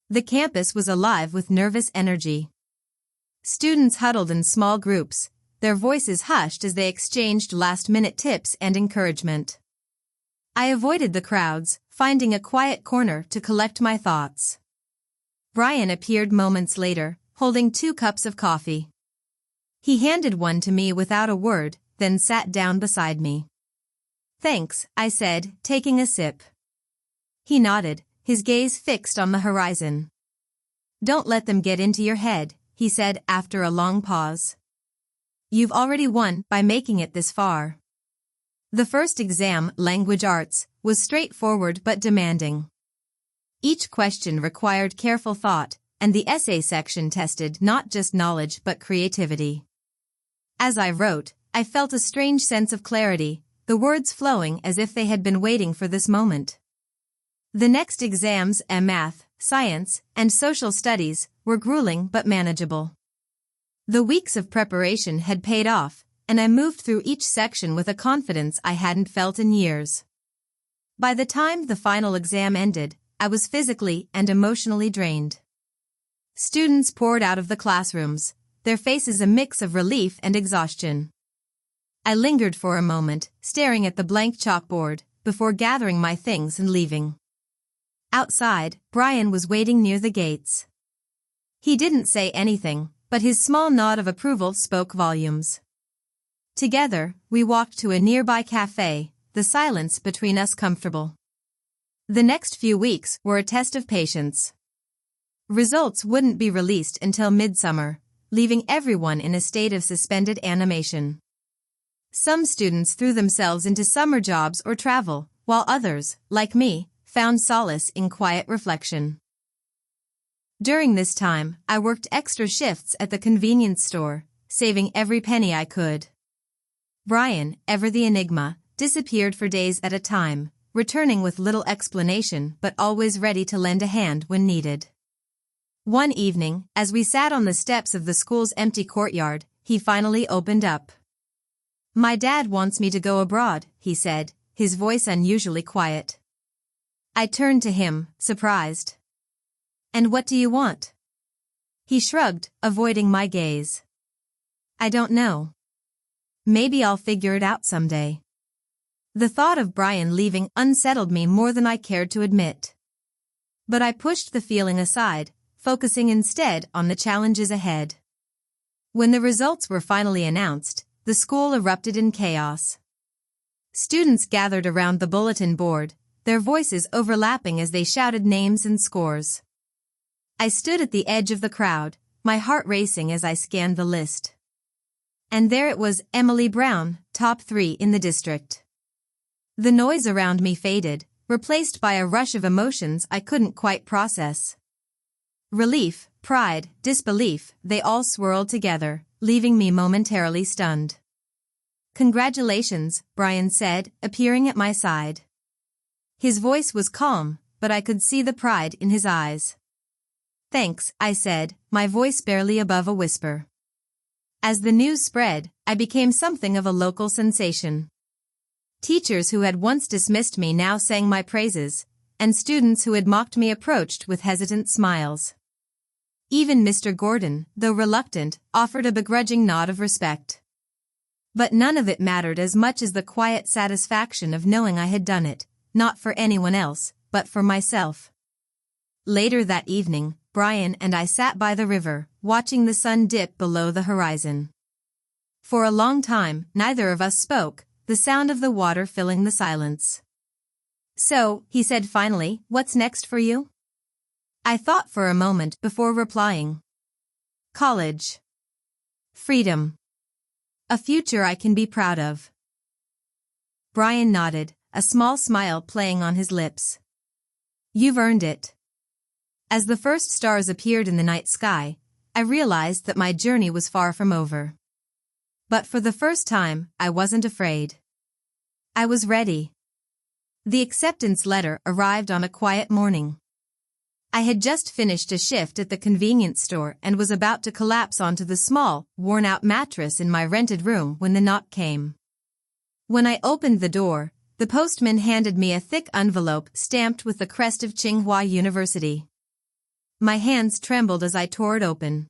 The campus was alive with nervous energy. Students huddled in small groups, their voices hushed as they exchanged last-minute tips and encouragement. I avoided the crowds, finding a quiet corner to collect my thoughts. Brian appeared moments later, holding 2 cups of coffee. He handed one to me without a word, then sat down beside me. Thanks, I said, taking a sip. He nodded, his gaze fixed on the horizon. Don't let them get into your head, he said after a long pause. You've already won by making it this far. The first exam, Language Arts, was straightforward but demanding. Each question required careful thought, and the essay section tested not just knowledge but creativity. As I wrote, I felt a strange sense of clarity, the words flowing as if they had been waiting for this moment. The next exams, math, science, and social studies, were grueling but manageable. The weeks of preparation had paid off, and I moved through each section with a confidence I hadn't felt in years. By the time the final exam ended, I was physically and emotionally drained. Students poured out of the classrooms, their faces a mix of relief and exhaustion. I lingered for a moment, staring at the blank chalkboard, before gathering my things and leaving. Outside, Brian was waiting near the gates. He didn't say anything, but his small nod of approval spoke volumes. Together, we walked to a nearby cafe, the silence between us comfortable. The next few weeks were a test of patience. Results wouldn't be released until midsummer, leaving everyone in a state of suspended animation. Some students threw themselves into summer jobs or travel, while others, like me, found solace in quiet reflection. During this time, I worked extra shifts at the convenience store, saving every penny I could. Brian, ever the enigma, disappeared for days at a time, returning with little explanation but always ready to lend a hand when needed. One evening, as we sat on the steps of the school's empty courtyard, he finally opened up. My dad wants me to go abroad, he said, his voice unusually quiet. I turned to him, surprised. And what do you want? He shrugged, avoiding my gaze. I don't know. Maybe I'll figure it out someday. The thought of Brian leaving unsettled me more than I cared to admit. But I pushed the feeling aside, focusing instead on the challenges ahead. When the results were finally announced, the school erupted in chaos. Students gathered around the bulletin board, their voices overlapping as they shouted names and scores. I stood at the edge of the crowd, my heart racing as I scanned the list. And there it was, Emily Brown, top 3 in the district. The noise around me faded, replaced by a rush of emotions I couldn't quite process. Relief, pride, disbelief, they all swirled together, leaving me momentarily stunned. "Congratulations," Brian said, appearing at my side. His voice was calm, but I could see the pride in his eyes. "Thanks," I said, my voice barely above a whisper. As the news spread, I became something of a local sensation. Teachers who had once dismissed me now sang my praises, and students who had mocked me approached with hesitant smiles. Even Mr. Gordon, though reluctant, offered a begrudging nod of respect. But none of it mattered as much as the quiet satisfaction of knowing I had done it, not for anyone else, but for myself. Later that evening, Brian and I sat by the river, watching the sun dip below the horizon. For a long time, neither of us spoke, the sound of the water filling the silence. "So," he said finally, "what's next for you?" I thought for a moment before replying. "College. Freedom. A future I can be proud of." Brian nodded, a small smile playing on his lips. "You've earned it." As the first stars appeared in the night sky, I realized that my journey was far from over. But for the first time, I wasn't afraid. I was ready. The acceptance letter arrived on a quiet morning. I had just finished a shift at the convenience store and was about to collapse onto the small, worn-out mattress in my rented room when the knock came. When I opened the door, the postman handed me a thick envelope stamped with the crest of Tsinghua University. My hands trembled as I tore it open.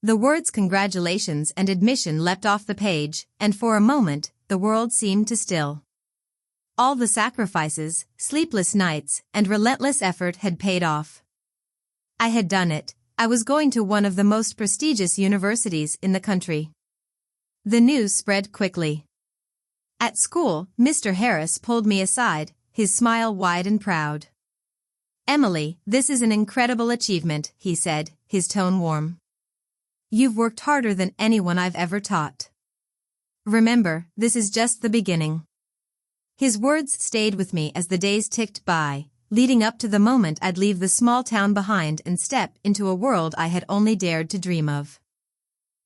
The words "congratulations" and "admission" leapt off the page, and for a moment, the world seemed to still. All the sacrifices, sleepless nights, and relentless effort had paid off. I had done it. I was going to one of the most prestigious universities in the country. The news spread quickly. At school, Mr. Harris pulled me aside, his smile wide and proud. "Emily, this is an incredible achievement," he said, his tone warm. "You've worked harder than anyone I've ever taught. Remember, this is just the beginning." His words stayed with me as the days ticked by, leading up to the moment I'd leave the small town behind and step into a world I had only dared to dream of.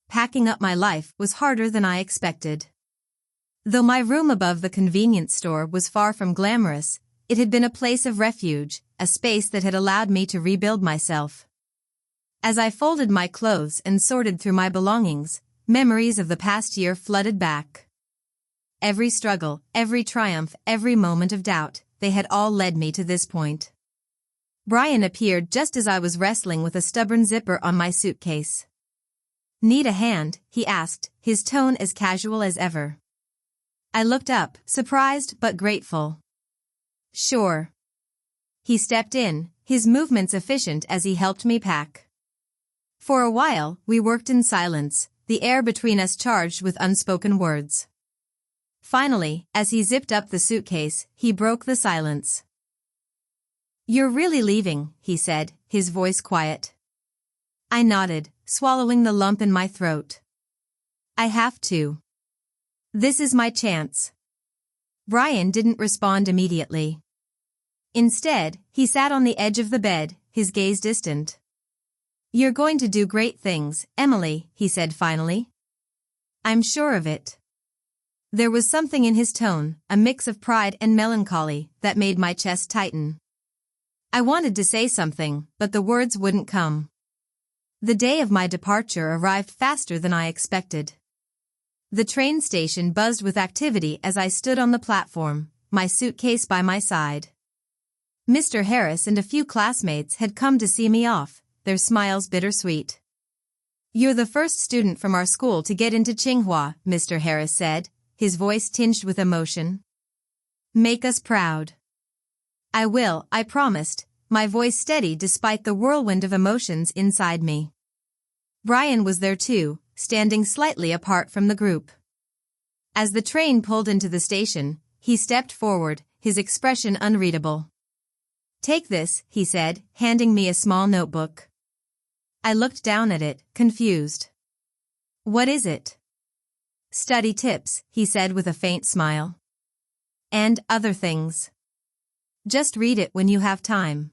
Packing up my life was harder than I expected. Though my room above the convenience store was far from glamorous, it had been a place of refuge, a space that had allowed me to rebuild myself. As I folded my clothes and sorted through my belongings, memories of the past year flooded back. Every struggle, every triumph, every moment of doubt, they had all led me to this point. Brian appeared just as I was wrestling with a stubborn zipper on my suitcase. "Need a hand?" he asked, his tone as casual as ever. I looked up, surprised but grateful. "Sure." He stepped in, his movements efficient as he helped me pack. For a while, we worked in silence, the air between us charged with unspoken words. Finally, as he zipped up the suitcase, he broke the silence. "You're really leaving," he said, his voice quiet. I nodded, swallowing the lump in my throat. "I have to. This is my chance." Brian didn't respond immediately. Instead, he sat on the edge of the bed, his gaze distant. "You're going to do great things, Emily," he said finally. "I'm sure of it." There was something in his tone, a mix of pride and melancholy, that made my chest tighten. I wanted to say something, but the words wouldn't come. The day of my departure arrived faster than I expected. The train station buzzed with activity as I stood on the platform, my suitcase by my side. Mr. Harris and a few classmates had come to see me off, their smiles bittersweet. "You're the first student from our school to get into Tsinghua," Mr. Harris said, his voice tinged with emotion. "Make us proud." "I will," I promised, my voice steady despite the whirlwind of emotions inside me. Brian was there too, standing slightly apart from the group. As the train pulled into the station, he stepped forward, his expression unreadable. "Take this," he said, handing me a small notebook. I looked down at it, confused. "What is it?" study tips, he said with a faint smile. And other things. Just read it when you have time.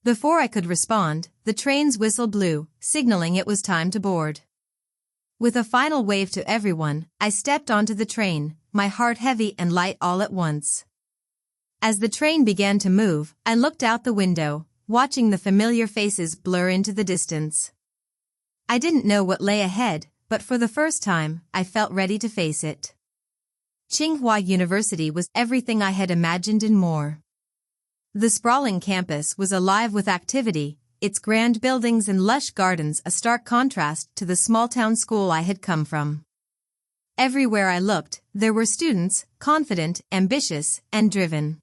Before I could respond, the train's whistle blew, signaling it was time to board. With a final wave to everyone, I stepped onto the train, my heart heavy and light all at once. As the train began to move, I looked out the window, watching the familiar faces blur into the distance. I didn't know what lay ahead, but for the first time, I felt ready to face it. Tsinghua University was everything I had imagined and more. The sprawling campus was alive with activity, its grand buildings and lush gardens a stark contrast to the small-town school I had come from. Everywhere I looked, there were students, confident, ambitious, and driven.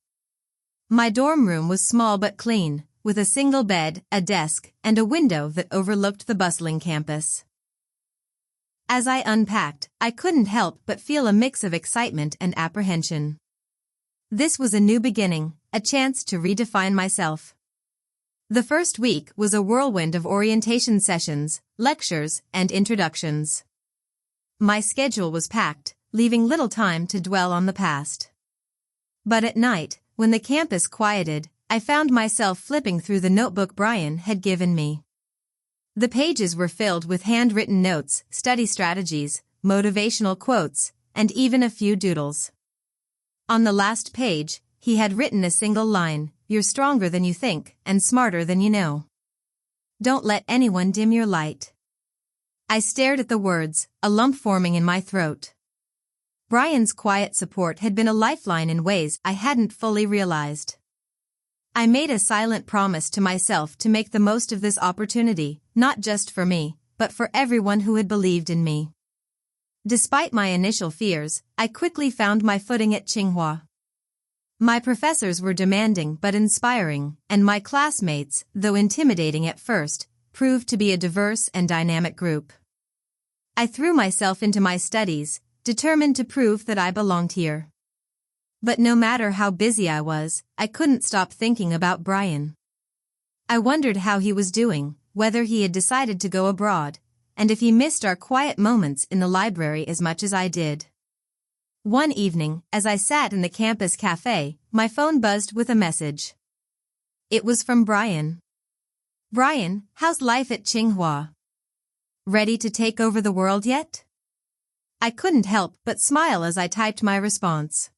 My dorm room was small but clean, with a single bed, a desk, and a window that overlooked the bustling campus. As I unpacked, I couldn't help but feel a mix of excitement and apprehension. This was a new beginning, a chance to redefine myself. The first week was a whirlwind of orientation sessions, lectures, and introductions. My schedule was packed, leaving little time to dwell on the past. But at night, when the campus quieted, I found myself flipping through the notebook Brian had given me. The pages were filled with handwritten notes, study strategies, motivational quotes, and even a few doodles. On the last page, he had written a single line, "You're stronger than you think, and smarter than you know. Don't let anyone dim your light." I stared at the words, a lump forming in my throat. Brian's quiet support had been a lifeline in ways I hadn't fully realized. I made a silent promise to myself to make the most of this opportunity, not just for me, but for everyone who had believed in me. Despite my initial fears, I quickly found my footing at Tsinghua. My professors were demanding but inspiring, and my classmates, though intimidating at first, proved to be a diverse and dynamic group. I threw myself into my studies, determined to prove that I belonged here. But no matter how busy I was, I couldn't stop thinking about Brian. I wondered how he was doing, whether he had decided to go abroad, and if he missed our quiet moments in the library as much as I did. One evening, as I sat in the campus cafe, my phone buzzed with a message. It was from Brian. "Brian, how's life at Tsinghua? Ready to take over the world yet?" I couldn't help but smile as I typed my response.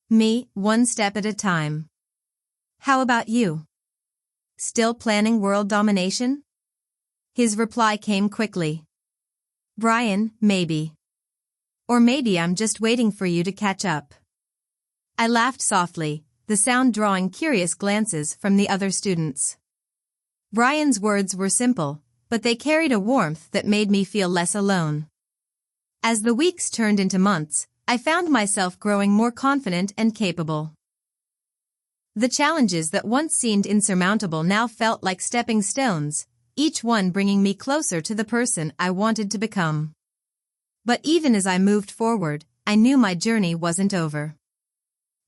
"Me, one step at a time. How about you? Still planning world domination?" His reply came quickly. "Brian, maybe. Or maybe I'm just waiting for you to catch up." I laughed softly, the sound drawing curious glances from the other students. Brian's words were simple, but they carried a warmth that made me feel less alone. As the weeks turned into months, I found myself growing more confident and capable. The challenges that once seemed insurmountable now felt like stepping stones, each one bringing me closer to the person I wanted to become. But even as I moved forward, I knew my journey wasn't over.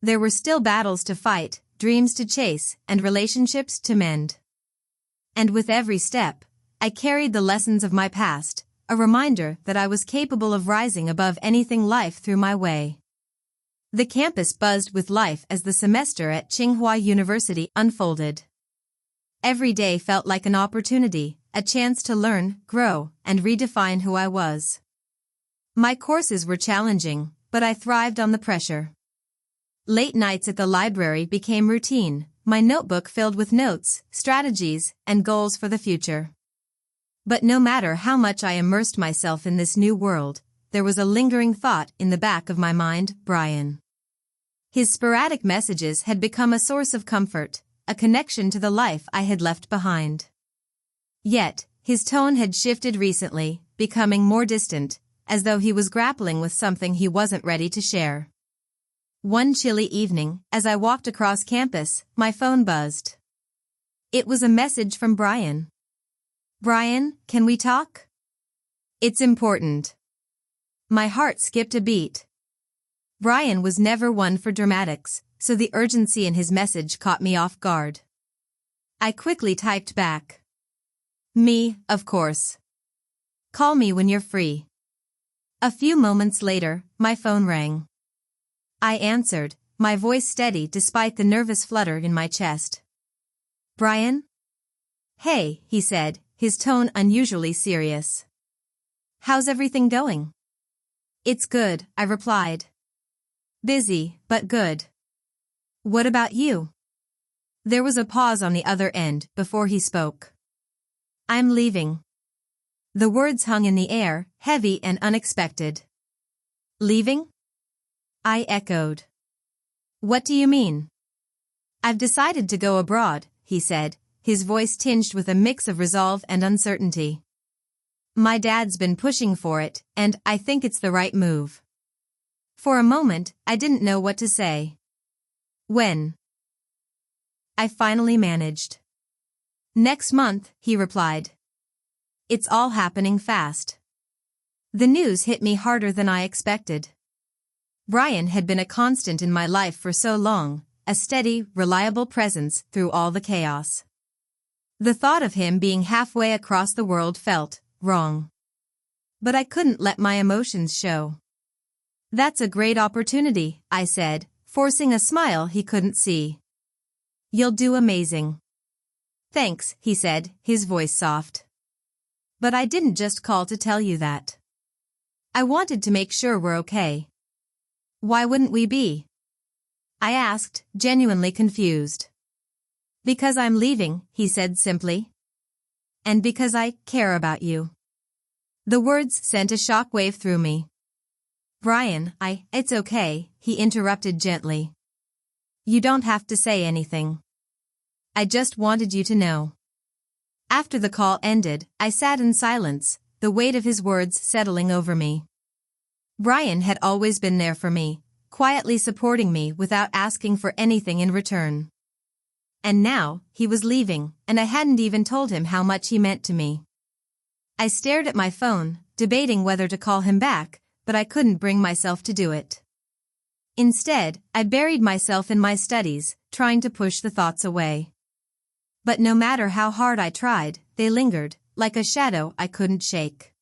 There were still battles to fight, dreams to chase, and relationships to mend. And with every step, I carried the lessons of my past, a reminder that I was capable of rising above anything life threw my way. The campus buzzed with life as the semester at Tsinghua University unfolded. Every day felt like an opportunity, a chance to learn, grow, and redefine who I was. My courses were challenging, but I thrived on the pressure. Late nights at the library became routine, my notebook filled with notes, strategies, and goals for the future. But no matter how much I immersed myself in this new world, there was a lingering thought in the back of my mind, Brian. His sporadic messages had become a source of comfort, a connection to the life I had left behind. Yet, his tone had shifted recently, becoming more distant, as though he was grappling with something he wasn't ready to share. One chilly evening, as I walked across campus, my phone buzzed. It was a message from Brian. "Brian, can we talk? It's important." My heart skipped a beat. Brian was never one for dramatics, so the urgency in his message caught me off guard. I quickly typed back. "Me, of course. Call me when you're free." A few moments later, my phone rang. I answered, my voice steady despite the nervous flutter in my chest. "Brian?" "Hey," he said, his tone unusually serious. "How's everything going?" "It's good," I replied. "Busy, but good. What about you?" There was a pause on the other end before he spoke. "I'm leaving." The words hung in the air, heavy and unexpected. "Leaving?" I echoed. "What do you mean?" "I've decided to go abroad," he said, his voice tinged with a mix of resolve and uncertainty. "My dad's been pushing for it, and I think it's the right move." For a moment, I didn't know what to say. "When?" I finally managed. "Next month," he replied. It's all happening fast. The news hit me harder than I expected. Brian had been a constant in my life for so long, a steady, reliable presence through all the chaos. The thought of him being halfway across the world felt wrong. But I couldn't let my emotions show. "That's a great opportunity," I said, forcing a smile he couldn't see. "You'll do amazing." "Thanks," he said, his voice soft. "But I didn't just call to tell you that. I wanted to make sure we're okay." "Why wouldn't we be?" I asked, genuinely confused. "Because I'm leaving," he said simply. "And because I care about you." The words sent a shockwave through me. "Brian, it's okay," he interrupted gently. "You don't have to say anything. I just wanted you to know." After the call ended, I sat in silence, the weight of his words settling over me. Brian had always been there for me, quietly supporting me without asking for anything in return. And now, he was leaving, and I hadn't even told him how much he meant to me. I stared at my phone, debating whether to call him back, but I couldn't bring myself to do it. Instead, I buried myself in my studies, trying to push the thoughts away. But no matter how hard I tried, they lingered, like a shadow I couldn't shake.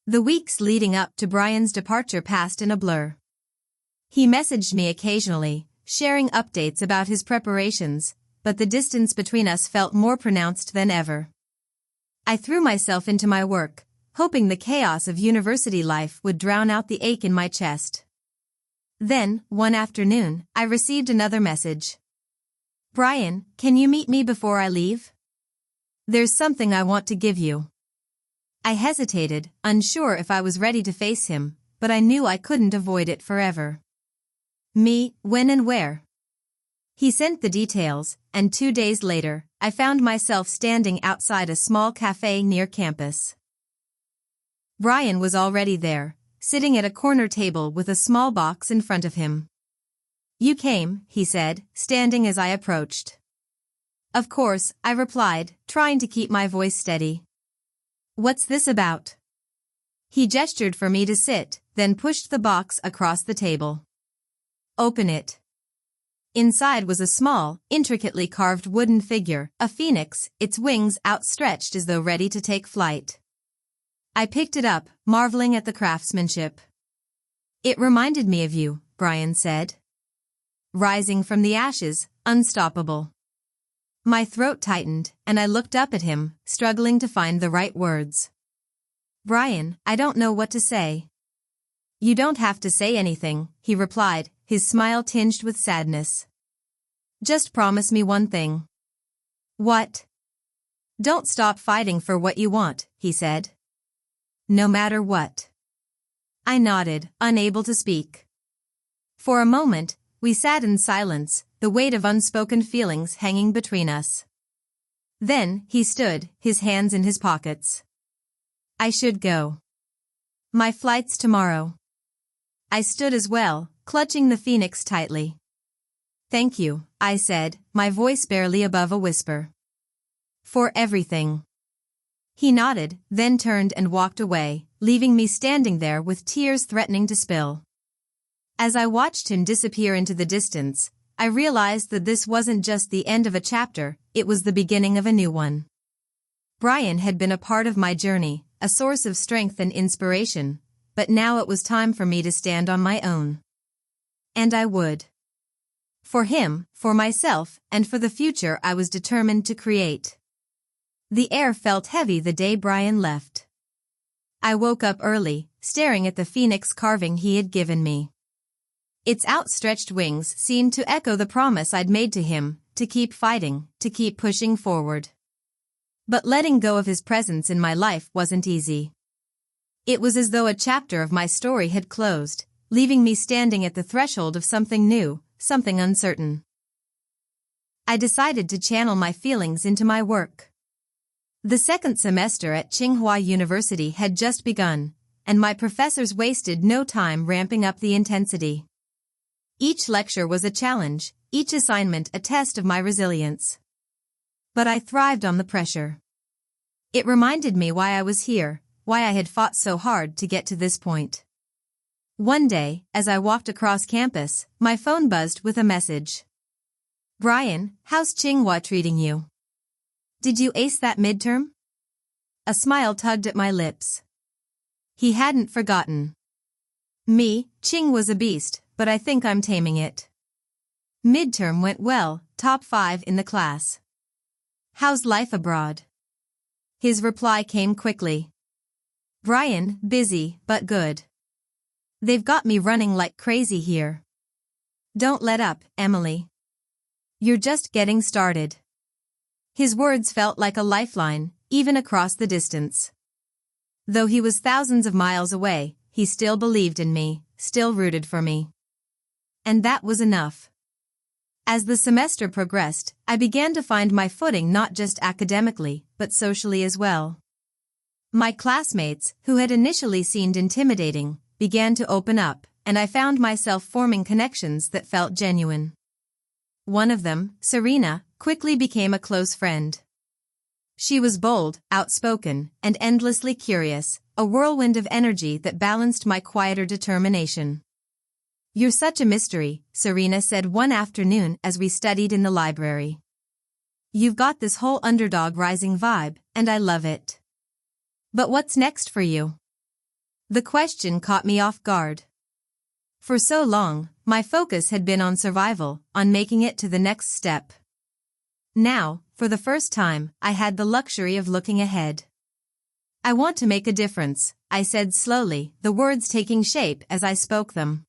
The weeks leading up to Brian's departure passed in a blur. He messaged me occasionally, sharing updates about his preparations, but the distance between us felt more pronounced than ever. I threw myself into my work, hoping the chaos of university life would drown out the ache in my chest. Then, one afternoon, I received another message. "Brian, can you meet me before I leave? There's something I want to give you." I hesitated, unsure if I was ready to face him, but I knew I couldn't avoid it forever. "Me, when and where?" He sent the details, and 2 days later, I found myself standing outside a small cafe near campus. Brian was already there, sitting at a corner table with a small box in front of him. "You came," he said, standing as I approached. "Of course," I replied, trying to keep my voice steady. "What's this about?" He gestured for me to sit, then pushed the box across the table. "Open it." Inside was a small, intricately carved wooden figure, a phoenix, its wings outstretched as though ready to take flight. I picked it up, marveling at the craftsmanship. "It reminded me of you," Brian said. Rising from the ashes, unstoppable. My throat tightened, and I looked up at him, struggling to find the right words. "Brian, I don't know what to say." "You don't have to say anything," he replied, his smile tinged with sadness. "Just promise me one thing." "What?" "Don't stop fighting for what you want," he said. "No matter what." I nodded, unable to speak. For a moment, we sat in silence, the weight of unspoken feelings hanging between us. Then, he stood, his hands in his pockets. "I should go. My flight's tomorrow." I stood as well, clutching the phoenix tightly. "Thank you," I said, my voice barely above a whisper. "For everything." He nodded, then turned and walked away, leaving me standing there with tears threatening to spill. As I watched him disappear into the distance, I realized that this wasn't just the end of a chapter, it was the beginning of a new one. Brian had been a part of my journey, a source of strength and inspiration, but now it was time for me to stand on my own. And I would. For him, for myself, and for the future I was determined to create. The air felt heavy the day Brian left. I woke up early, staring at the phoenix carving he had given me. Its outstretched wings seemed to echo the promise I'd made to him, to keep fighting, to keep pushing forward. But letting go of his presence in my life wasn't easy. It was as though a chapter of my story had closed, leaving me standing at the threshold of something new, something uncertain. I decided to channel my feelings into my work. The second semester at Tsinghua University had just begun, and my professors wasted no time ramping up the intensity. Each lecture was a challenge, each assignment a test of my resilience. But I thrived on the pressure. It reminded me why I was here, why I had fought so hard to get to this point. One day, as I walked across campus, my phone buzzed with a message. "Brian, how's Tsinghua treating you? Did you ace that midterm?" A smile tugged at my lips. He hadn't forgotten. Me, Ching was a beast, but I think I'm taming it. Midterm went well, top 5 in the class. "How's life abroad?" His reply came quickly. "Brian, busy, but good. They've got me running like crazy here. Don't let up, Emily. You're just getting started." His words felt like a lifeline, even across the distance. Though he was thousands of miles away, he still believed in me, still rooted for me. And that was enough. As the semester progressed, I began to find my footing not just academically, but socially as well. My classmates, who had initially seemed intimidating, began to open up, and I found myself forming connections that felt genuine. One of them, Serena, quickly became a close friend. She was bold, outspoken, and endlessly curious, a whirlwind of energy that balanced my quieter determination. "You're such a mystery," Serena said one afternoon as we studied in the library. "You've got this whole underdog rising vibe, and I love it. But what's next for you?" The question caught me off guard. For so long, my focus had been on survival, on making it to the next step. Now, for the first time, I had the luxury of looking ahead. "I want to make a difference," I said slowly, the words taking shape as I spoke them.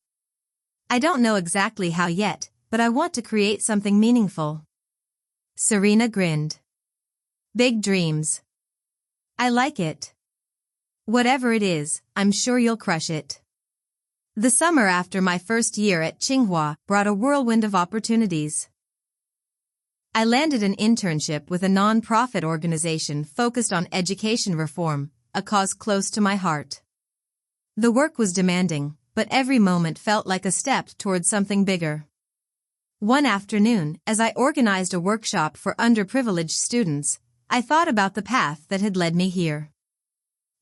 "I don't know exactly how yet, but I want to create something meaningful." Serena grinned. "Big dreams. I like it. Whatever it is, I'm sure you'll crush it." The summer after my first year at Tsinghua brought a whirlwind of opportunities. I landed an internship with a non-profit organization focused on education reform, a cause close to my heart. The work was demanding, but every moment felt like a step towards something bigger. One afternoon, as I organized a workshop for underprivileged students, I thought about the path that had led me here.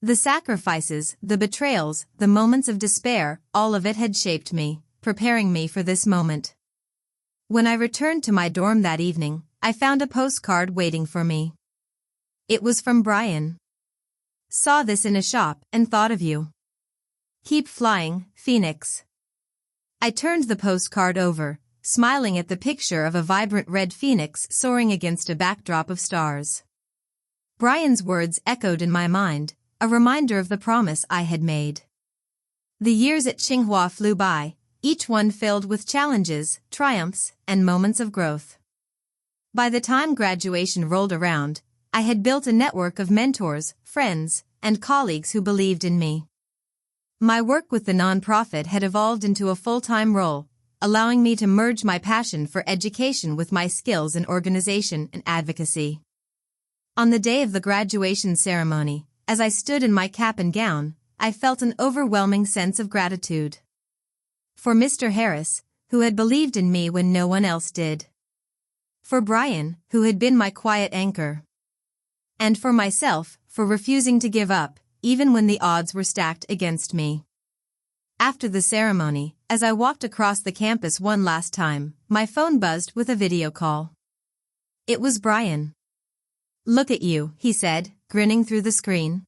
The sacrifices, the betrayals, the moments of despair, all of it had shaped me, preparing me for this moment. When I returned to my dorm that evening, I found a postcard waiting for me. It was from Brian. "Saw this in a shop and thought of you. Keep flying, Phoenix." I turned the postcard over, smiling at the picture of a vibrant red phoenix soaring against a backdrop of stars. Brian's words echoed in my mind, a reminder of the promise I had made. The years at Tsinghua flew by, each one filled with challenges, triumphs, and moments of growth. By the time graduation rolled around, I had built a network of mentors, friends, and colleagues who believed in me. My work with the nonprofit had evolved into a full-time role, allowing me to merge my passion for education with my skills in organization and advocacy. On the day of the graduation ceremony, as I stood in my cap and gown, I felt an overwhelming sense of gratitude. For Mr. Harris, who had believed in me when no one else did. For Brian, who had been my quiet anchor. And for myself, for refusing to give up, even when the odds were stacked against me. After the ceremony, as I walked across the campus one last time, my phone buzzed with a video call. It was Brian. "Look at you," he said, grinning through the screen.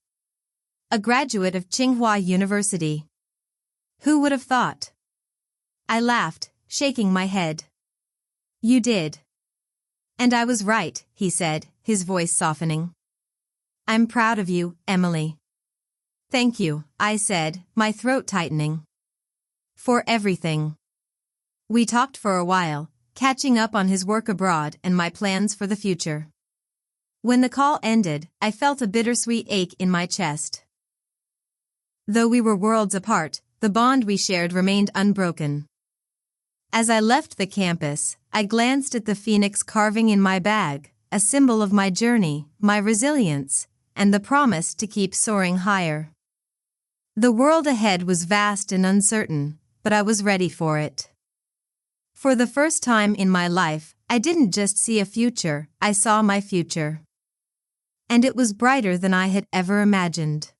"A graduate of Tsinghua University. Who would have thought? I laughed, shaking my head. You did. And I was right, he said, his voice softening. I'm proud of you, Emily. Thank you, I said, my throat tightening. For everything. We talked for a while, catching up on his work abroad and my plans for the future. When the call ended, I felt a bittersweet ache in my chest. Though we were worlds apart, the bond we shared remained unbroken. As I left the campus, I glanced at the phoenix carving in my bag, a symbol of my journey, my resilience, and the promise to keep soaring higher. The world ahead was vast and uncertain, but I was ready for it. For the first time in my life, I didn't just see a future, I saw my future. And it was brighter than I had ever imagined.